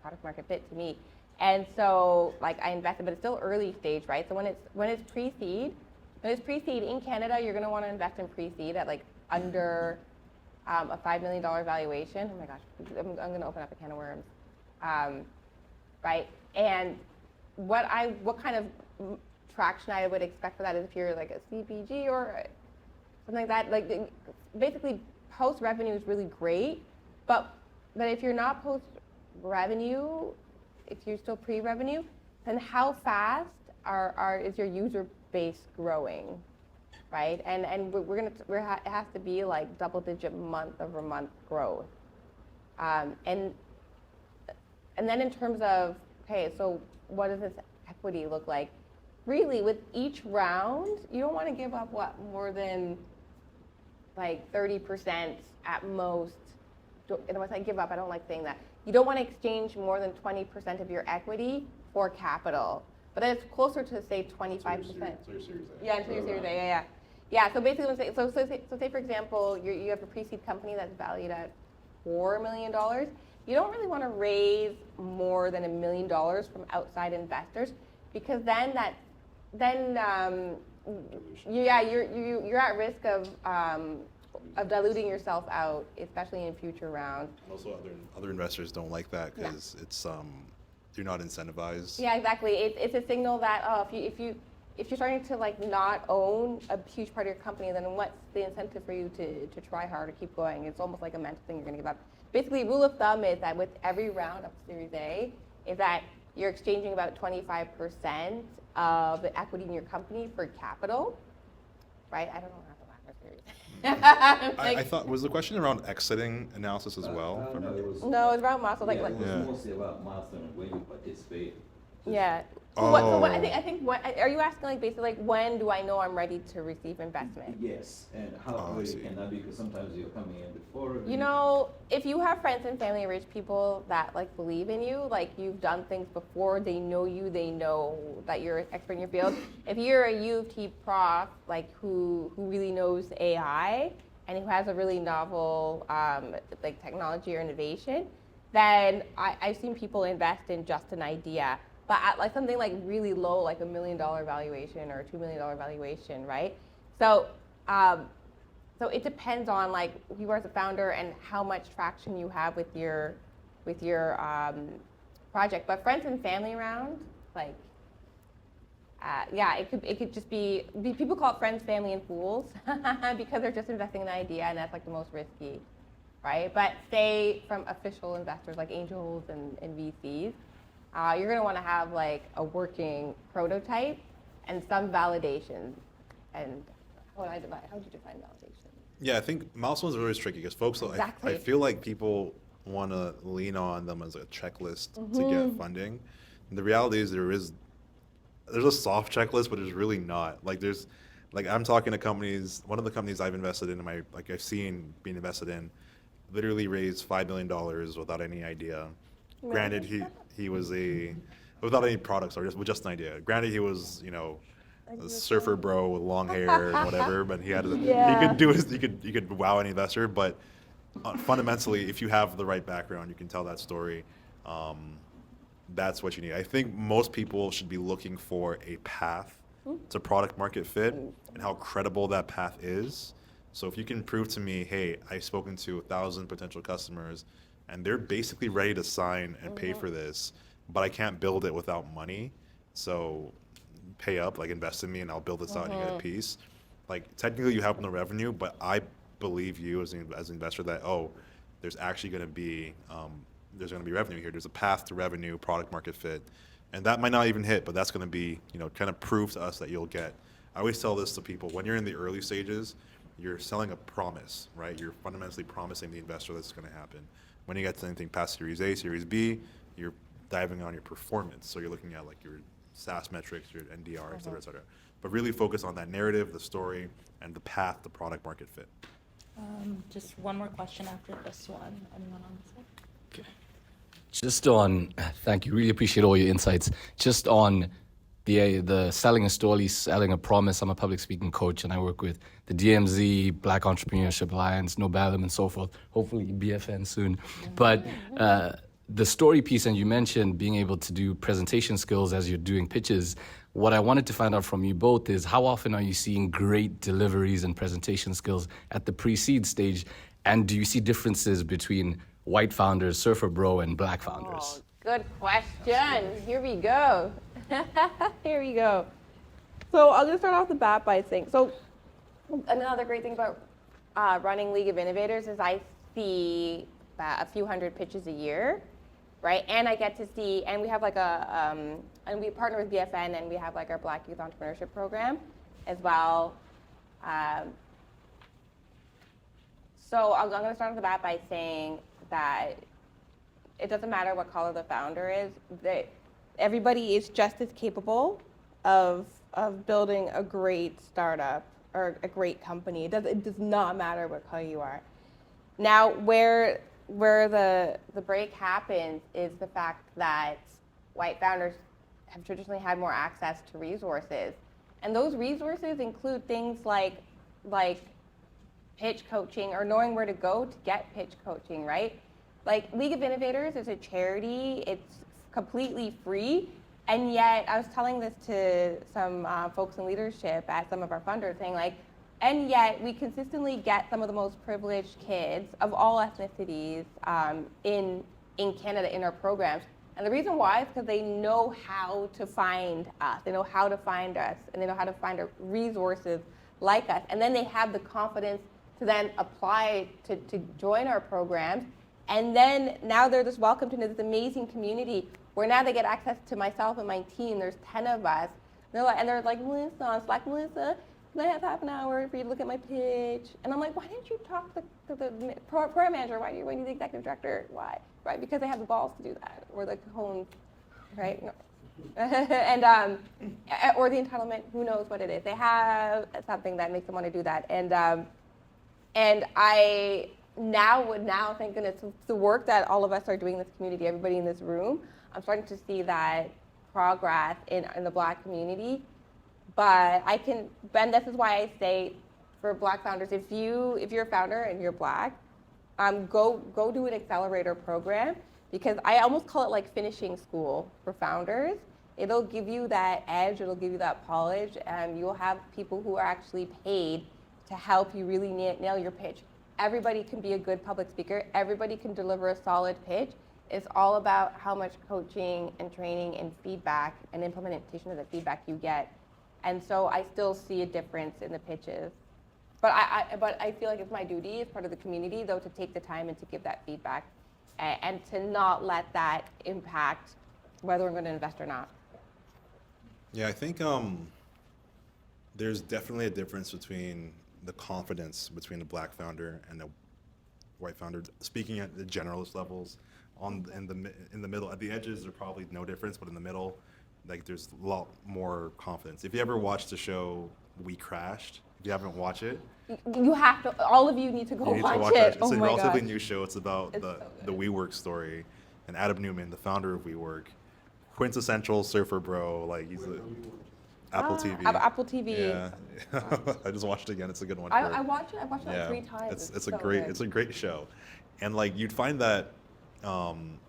product market fit to me. And so like I invested, but it's still early stage, right? So when it's pre-seed, in Canada, you're going to want to invest in pre-seed at like under a $5 million valuation. Oh my gosh, I'm going to open up a can of worms. Right? And what kind of traction I would expect for that is if you're like a CPG or something like that. Like basically, post revenue is really great, but if you're not post revenue, if you're still pre revenue, then how fast is your user base growing, right? And it has to be like double digit month-over-month growth, and then in terms of, okay, so what does this equity look like? Really, with each round, you don't want to give up more than like 30% at most. And once I give up, I don't like saying that. You don't want to exchange more than 20% of your equity for capital. But then it's closer to say 25%. So your Series A. Yeah, until your Series A, yeah. Yeah, so basically, so say for example, you have a pre-seed company that's valued at $4 million. You don't really want to raise more than $1 million from outside investors, because then you're at risk of diluting yourself out, especially in future rounds. And also, other investors don't like that because it's you're not incentivized. Yeah, exactly. It's a signal that if you're starting to like not own a huge part of your company, then what's the incentive for you to try hard or keep going? It's almost like a mental thing you're going to give up. Basically, rule of thumb is that with every round of Series A, is that you're exchanging about 25% of the equity in your company for capital, right? I don't know how to laugh at Series. I thought, was the question around exiting analysis as well? No, it was, No, it's around muscle. it was Yeah. mostly about milestone and when you participate. Yeah. So what I think what are you asking, like basically like when do I know I'm ready to receive investment? Yes, and how I early see. can that be? Because sometimes you're coming in before. You know, if you have friends and family, rich people that like believe in you, like you've done things before, they know you, they know that you're an expert in your field. If you're a U of T prof, like who really knows AI and who has a really novel like technology or innovation, then I've seen people invest in just an idea. But at like something like really low, like $1 million valuation or $2 million valuation, right? So, so it depends on like you as a founder and how much traction you have with your project. But friends and family round, like, yeah, it could just be people call it friends, family, and fools because they're just investing in an idea, and that's like the most risky, right? But say from official investors like angels and VCs. you're going to want to have like a working prototype and some validation. And how would you define validation? Yeah, I think milestones are always tricky because folks, Exactly. I feel like people want to lean on them as a checklist to get funding. And the reality is there's a soft checklist, but there's really not. Like I'm talking to companies. One of the companies I've invested in I've seen being invested in, literally raised $5 million without any idea. Granted, he was without any products or just an idea. Granted, he was a surfer bro with long hair and whatever, but he could wow an investor. But fundamentally, if you have the right background, you can tell that story. That's what you need. I think most people should be looking for a path to product market fit and how credible that path is. So if you can prove to me, hey, I've spoken to 1,000 potential customers and they're basically ready to sign and pay for this, but I can't build it without money. So pay up, like invest in me and I'll build this out and you get a piece. Like technically you have no revenue, but I believe you as an investor that, there's actually going to be revenue here. There's a path to revenue, product market fit, and that might not even hit, but that's going to be, kind of prove to us that you'll get. I always tell this to people: when you're in the early stages, you're selling a promise, right? You're fundamentally promising the investor that's going to happen. When you get to anything past Series A, Series B, you're diving on your performance. So you're looking at like your SaaS metrics, your NDR, et cetera, et cetera. But really focus on that narrative, the story, and the path to product market fit. Just one more question after this one. Anyone on this side? Just on, thank you, really appreciate all your insights. Just on the selling a story, selling a promise. I'm a public speaking coach and I work with the DMZ, Black Entrepreneurship Alliance, Nobelum and so forth, hopefully BFN soon. But the story piece, and you mentioned being able to do presentation skills as you're doing pitches. What I wanted to find out from you both is how often are you seeing great deliveries and presentation skills at the pre-seed stage? And do you see differences between white founders, Surfer Bro, and black founders? Oh, good question. Here we go. Here we go. So I'll just start off the bat by saying, so another great thing about running League of Innovators is I see a few hundred pitches a year, right? And I get to see, and we have like and we partner with BFN, and we have like our Black Youth Entrepreneurship Program as well. So I'm going to start off the bat by saying that it doesn't matter what color the founder is, that everybody is just as capable of building a great startup or a great company. It does not matter what color you are. Now, where the break happens is the fact that white founders have traditionally had more access to resources. And those resources include things like pitch coaching or knowing where to go to get pitch coaching, right? Like League of Innovators is a charity. It's completely free. And yet, I was telling this to some folks in leadership at some of our funders, saying like, and yet we consistently get some of the most privileged kids of all ethnicities in Canada in our programs. And the reason why is because they know how to find us. They know how to find us, and they know how to find resources like us. And then they have the confidence to then apply to join our programs. And then now they're just welcomed into this amazing community where now they get access to myself and my team. There's 10 of us. They're like, Melissa, on Slack, Melissa, can I have half an hour for you to look at my pitch? And I'm like, why didn't you talk to the program manager? Why do you the executive director? Why? Right? Because they have the balls to do that, or the cajon, right? No. And or the entitlement. Who knows what it is? They have something that makes them want to do that. And I now, thank goodness, the work that all of us are doing in this community, everybody in this room, I'm starting to see that progress in the Black community. But Ben, this is why I say for Black founders, if you're a founder and you're Black, go do an accelerator program, because I almost call it like finishing school for founders. It'll give you that edge, it'll give you that polish, and you'll have people who are actually paid to help you really nail your pitch. Everybody can be a good public speaker. Everybody can deliver a solid pitch. It's all about how much coaching and training and feedback and implementation of the feedback you get. And so I still see a difference in the pitches. But I feel like it's my duty as part of the community, though, to take the time and to give that feedback and to not let that impact whether I'm going to invest or not. Yeah, I think there's definitely a difference between the confidence between the black founder and the white founder. Speaking at the generalist levels, in the middle, at the edges, there's probably no difference, but in the middle, like there's a lot more confidence. If you ever watched the show We Crashed, if you haven't watched it, You have to. All of you need to go you need to watch watch it. that. Oh It's a my relatively gosh. new show. It's about It's the so the WeWork story, and Adam Newman, the founder of WeWork, quintessential surfer bro. Like he's a Apple TV. Apple TV. Yeah, I just watched it again. It's a good one. I watched it. I watched it like Yeah, 3 times. it's a so great good. it's a great show, and like you'd find that Adam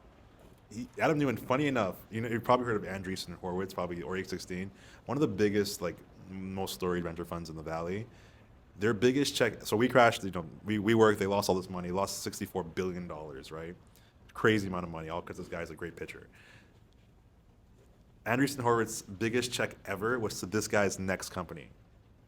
Newman, funny enough, you've probably heard of Andreessen Horowitz, probably or 816, one of the biggest like most storied venture funds in the Valley. Their biggest check. So we crashed. We worked. They lost all this money. Lost $64 billion. Right, crazy amount of money. All because this guy's a great pitcher. Andreessen Horowitz's biggest check ever was to this guy's next company.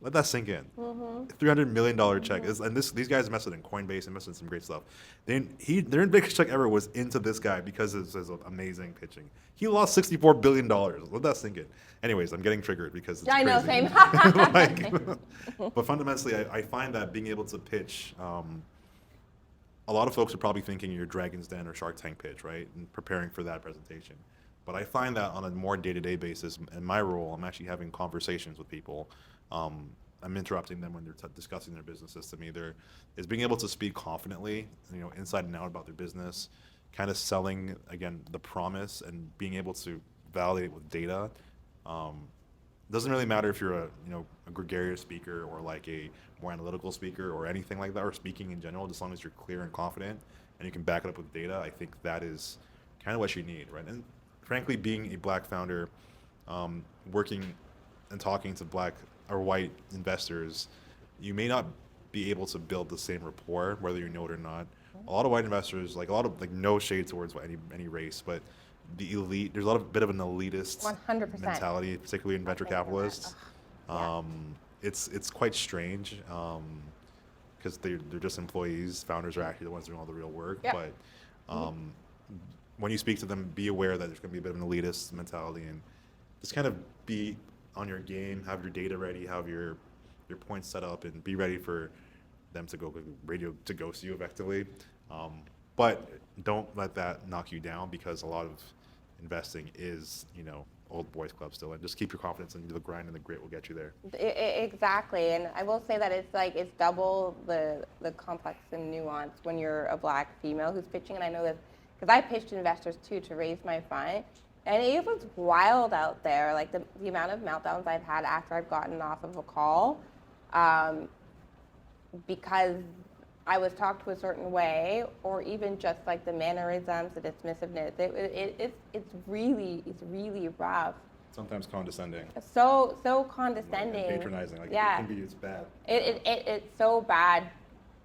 Let that sink in. $300 million check. And these guys invested in Coinbase, invested in some great stuff. Their biggest check ever was into this guy because of his amazing pitching. He lost $64 billion. Let that sink in. Anyways, I'm getting triggered because it's Yeah, I know, crazy. same. But fundamentally, I find that being able to pitch, a lot of folks are probably thinking your Dragon's Den or Shark Tank pitch, right? And preparing for that presentation. But I find that on a more day-to-day basis, in my role, I'm actually having conversations with people. I'm interrupting them when they're discussing their businesses to me. Is being able to speak confidently, inside and out about their business, kind of selling, again, the promise and being able to validate with data. Doesn't really matter if you're a gregarious speaker or like a more analytical speaker or anything like that, or speaking in general, as long as you're clear and confident and you can back it up with data. I think that is kind of what you need, right? And frankly, being a black founder, working and talking to black or white investors, you may not be able to build the same rapport, whether you know it or not. A lot of white investors, no shade towards any race, but the elite, there's bit of an elitist 100%. mentality, particularly in venture 100%. capitalists. Yeah. It's quite strange because they're just employees. Founders are actually the ones doing all the real work. Yep. But when you speak to them, be aware that there's going to be a bit of an elitist mentality, and just kind of be on your game, have your data ready, have your points set up, and be ready for them to ghost you effectively. But don't let that knock you down, because a lot of investing is, old boys club still, and just keep your confidence and the grind and the grit will get you there. Exactly, and I will say that it's double the complex and nuance when you're a black female who's pitching, and I know this because I pitched investors too to raise my fund, and it was wild out there, like the amount of meltdowns I've had after I've gotten off of a call, because I was talked to a certain way, or even just like the mannerisms, the dismissiveness. It's really rough. Sometimes condescending. So condescending. And patronizing. Yeah. It's bad. It's so bad.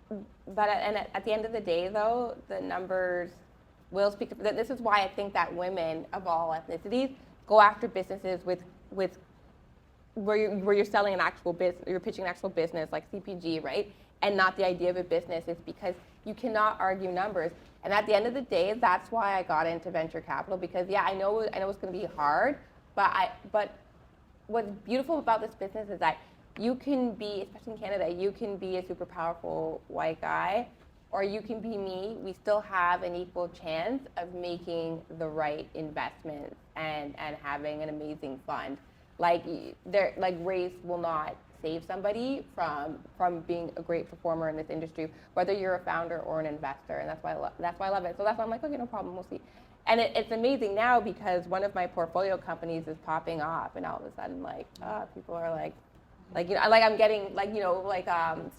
But at the end of the day, though, the numbers will speak. This is why I think that women of all ethnicities go after businesses with where you're selling an actual business, you're pitching an actual business like CPG, right? And not the idea of a business, is because you cannot argue numbers. And at the end of the day, that's why I got into venture capital, because I know it's going to be hard, but what's beautiful about this business is that you can be, especially in Canada, you can be a super powerful white guy, or you can be me. We still have an equal chance of making the right investments and having an amazing fund. Like race will not save somebody from being a great performer in this industry, whether you're a founder or an investor, and that's why I love it. So that's why I'm like, okay, no problem, we'll see. And it's amazing now because one of my portfolio companies is popping off, and all of a sudden, people are like I'm getting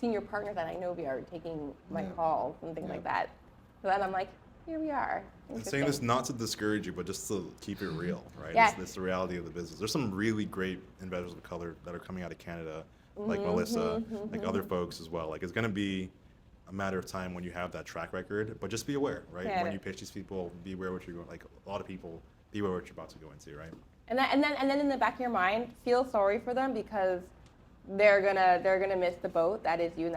senior partners at Inovia are taking my calls and things like that. So then I'm like, here we are. And saying this not to discourage you, but just to keep it real, right? Yeah. It's the reality of the business. There's some really great investors of color that are coming out of Canada, like Melissa, like other folks as well. Like, it's going to be a matter of time when you have that track record, but just be aware, right? Yeah. When you pitch these people, be aware what you're going. Like, a lot of people, be aware what you're about to go into, right? And then in the back of your mind, feel sorry for them, because they're gonna miss the boat. That is you,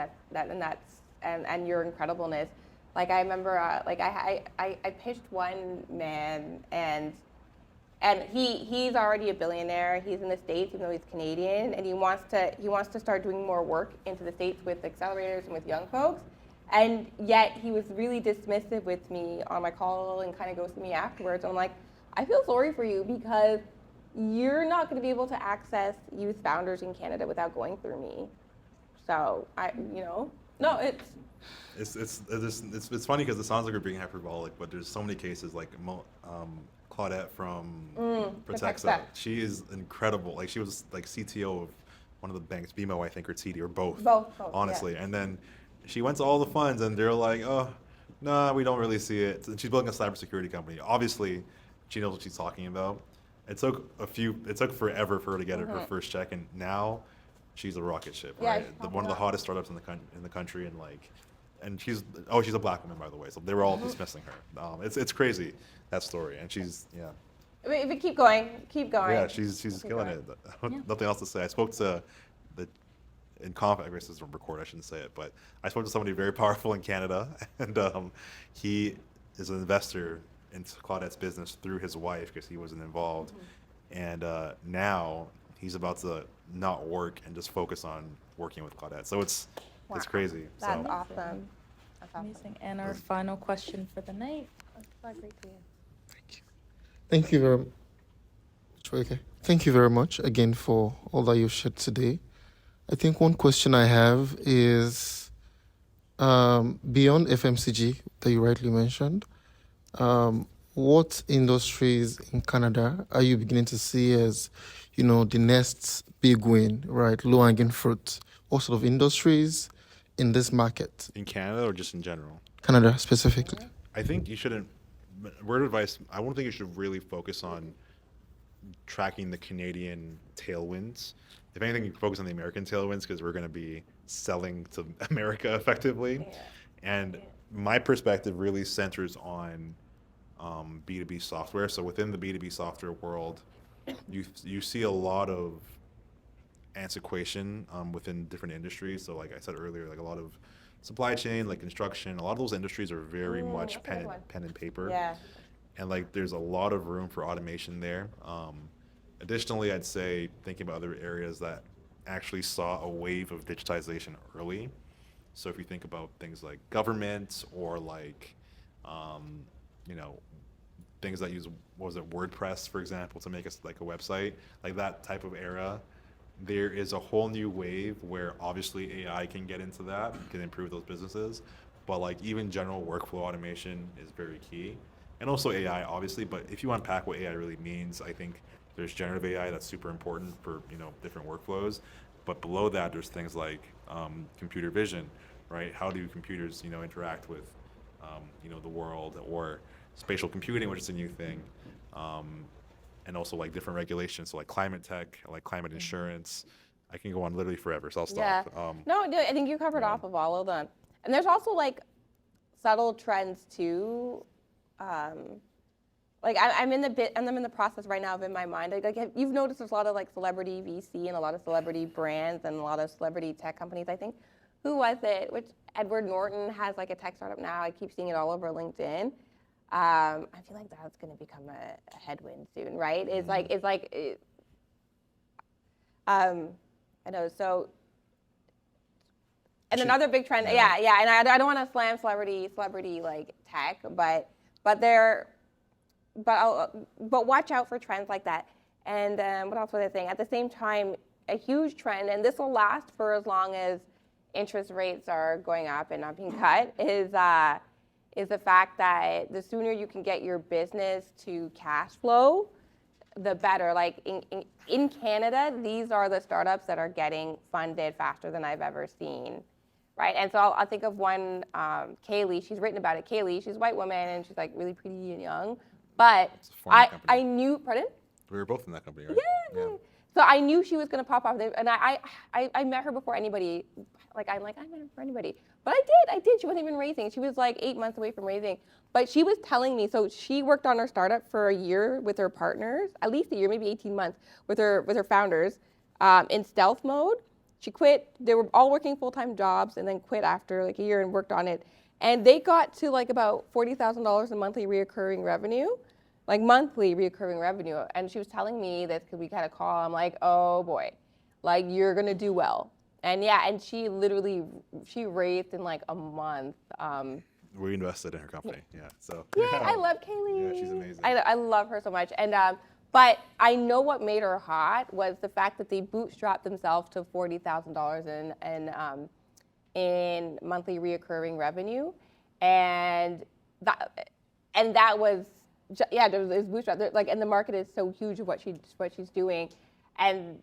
and your incredibleness. Like, I remember, I pitched one man, and And he's already a billionaire. He's in the States, even though he's Canadian, and he wants to start doing more work into the States with accelerators and with young folks. And yet he was really dismissive with me on my call and kind of ghosted me afterwards. I'm like, I feel sorry for you because you're not going to be able to access youth founders in Canada without going through me. So no, It's funny because it sounds like we're being hyperbolic, but there's so many cases like Claudette from Protexa. She is incredible. Like she was like CTO of one of the banks, BMO, I think, or TD, or both. Both, honestly. yeah. And then she went to all the funds, and they're like, "Oh, no, we don't really see it." And she's building a cybersecurity company. Obviously, she knows what she's talking about. It took forever for her to get her first check, and now she's a rocket ship, Yeah, right? she's One of the hottest startups in the country, and she's a black woman, by the way. So they were all dismissing her. It's crazy, that story, and she's I mean, keep going. yeah, she's killing it. Nothing else to say. I spoke to in conf, I guess this is a record, I shouldn't say it, but I spoke to somebody very powerful in Canada, and he is an investor into Claudette's business through his wife because he wasn't involved, and now he's about to not work and just focus on working with Claudette. So it's crazy. That's So awesome. That's awesome. Amazing. And our final question for the night. That's great to hear. Thank you very much. Thank you very much again for all that you've shared today. I think one question I have is beyond FMCG that you rightly mentioned, what industries in Canada are you beginning to see as, the next big win, right? Low-hanging fruit. What sort of industries in this market? in Canada or just in general? Canada specifically. I think you shouldn't. Word of advice: I won't think you should really focus on tracking the Canadian tailwinds. If anything, you focus on the American tailwinds because we're going to be selling to America effectively. Yeah. And my perspective really centers on B2B software. So within the B2B software world, you see a lot of antiquation within different industries. So like I said earlier, like a lot of supply chain, like construction, a lot of those industries are very much that's a good one. pen and paper. Yeah. And like there's a lot of room for automation there. Additionally, I'd say thinking about other areas that actually saw a wave of digitization early. So if you think about things like government or like, things that use, WordPress, for example, to make us like a website, like that type of era, there is a whole new wave where obviously AI can get into that, can improve those businesses, but like even general workflow automation is very key. And also AI, obviously, but if you unpack what AI really means, I think there's generative AI that's super important for, different workflows. But below that, there's things like computer vision, right? How do computers, interact with, the world, or spatial computing, which is a new thing. And also like different regulations, so like climate tech, like climate insurance. I can go on literally forever, so I'll stop. Yeah. No, I think you covered off of all of them. And there's also like subtle trends too. Like I'm in the process right now of in my mind. Like you've noticed there's a lot of like celebrity VC and a lot of celebrity brands and a lot of celebrity tech companies. I think, who was it? Which Edward Norton has like a tech startup now. I keep seeing it all over LinkedIn. I feel like that's going to become a headwind soon, right? I know. So, and another big trend, yeah. And I don't want to slam celebrity like tech, but watch out for trends like that. And what else was I saying? At the same time, a huge trend, and this will last for as long as interest rates are going up and not being cut, is the fact that the sooner you can get your business to cash flow, the better. Like in Canada, these are the startups that are getting funded faster than I've ever seen, right? And so I'll think of one, Kaylee. She's written about it. Kaylee, she's a white woman and she's like really pretty and young. But I knew, pardon? We were both in that company, right? Yeah. So I knew she was going to pop off, and I met her before anybody. I met her before anybody. But I did. She wasn't even raising. She was like 8 months away from raising. But she was telling me, so she worked on her startup for a year with her partners, at least a year, maybe 18 months, with her founders, in stealth mode. She quit. They were all working full-time jobs and then quit after like a year and worked on it. And they got to like about $40,000 in monthly reoccurring revenue, like monthly recurring revenue. And she was telling me this because we had a call. I'm like, oh boy, like you're gonna do well. And yeah, and she raised in like a month. We invested in her company. Yeah. So. Yeah, I love Kaylee. Yeah, she's amazing. I love her so much. And but I know what made her hot was the fact that they bootstrapped themselves to $40,000 in monthly reoccurring revenue, and that was it was bootstrapped. Like, and the market is so huge of what she's doing, and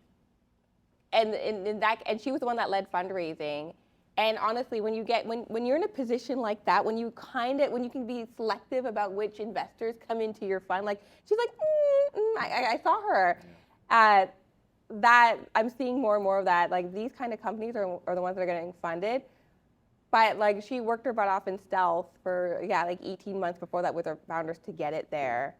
she was the one that led fundraising. And honestly, when you're in a position like that, when you can be selective about which investors come into your fund, like she's like, I saw her. That I'm seeing more and more of that. Like these kind of companies are the ones that are getting funded. But like she worked her butt off in stealth for like 18 months before that with her founders to get it there.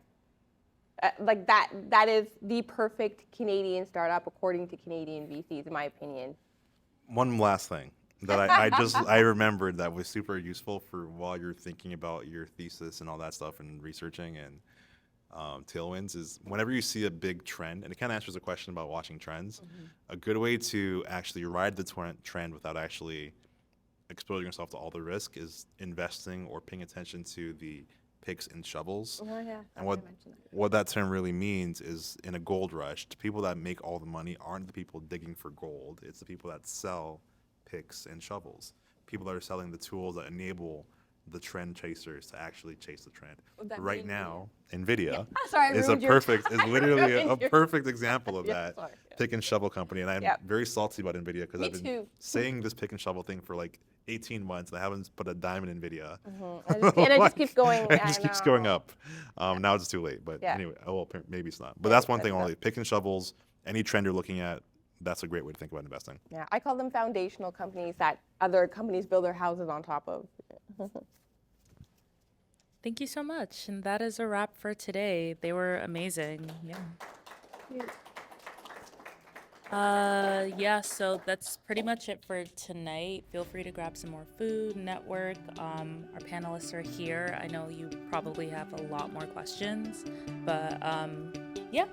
Like that is the perfect Canadian startup according to Canadian VCs, in my opinion. One last thing that I remembered that was super useful for while you're thinking about your thesis and all that stuff and researching and tailwinds is whenever you see a big trend, and it kind of answers the question about watching trends, a good way to actually ride the trend without actually exposing yourself to all the risk is investing or paying attention to the picks and shovels. Oh, yeah. And what that term really means is in a gold rush, the people that make all the money aren't the people digging for gold. It's the people that sell picks and shovels. People that are selling the tools that enable the trend chasers to actually chase the trend. Right now, NVIDIA is literally a perfect example of that pick and shovel company. And I'm very salty about NVIDIA because I've been saying this pick and shovel thing for like 18 months and I haven't put a dime in NVIDIA. And it just keeps going. It just keeps going up. Now it's too late, but anyway, well, maybe it's not. But that's one thing only. Pick and shovels, any trend you're looking at, that's a great way to think about investing. Yeah, I call them foundational companies that other companies build their houses on top of. Thank you so much. And that is a wrap for today. They were amazing. So that's pretty much it for tonight. Feel free to grab some more food, network. Our panelists are here. I know you probably have a lot more questions, but yeah.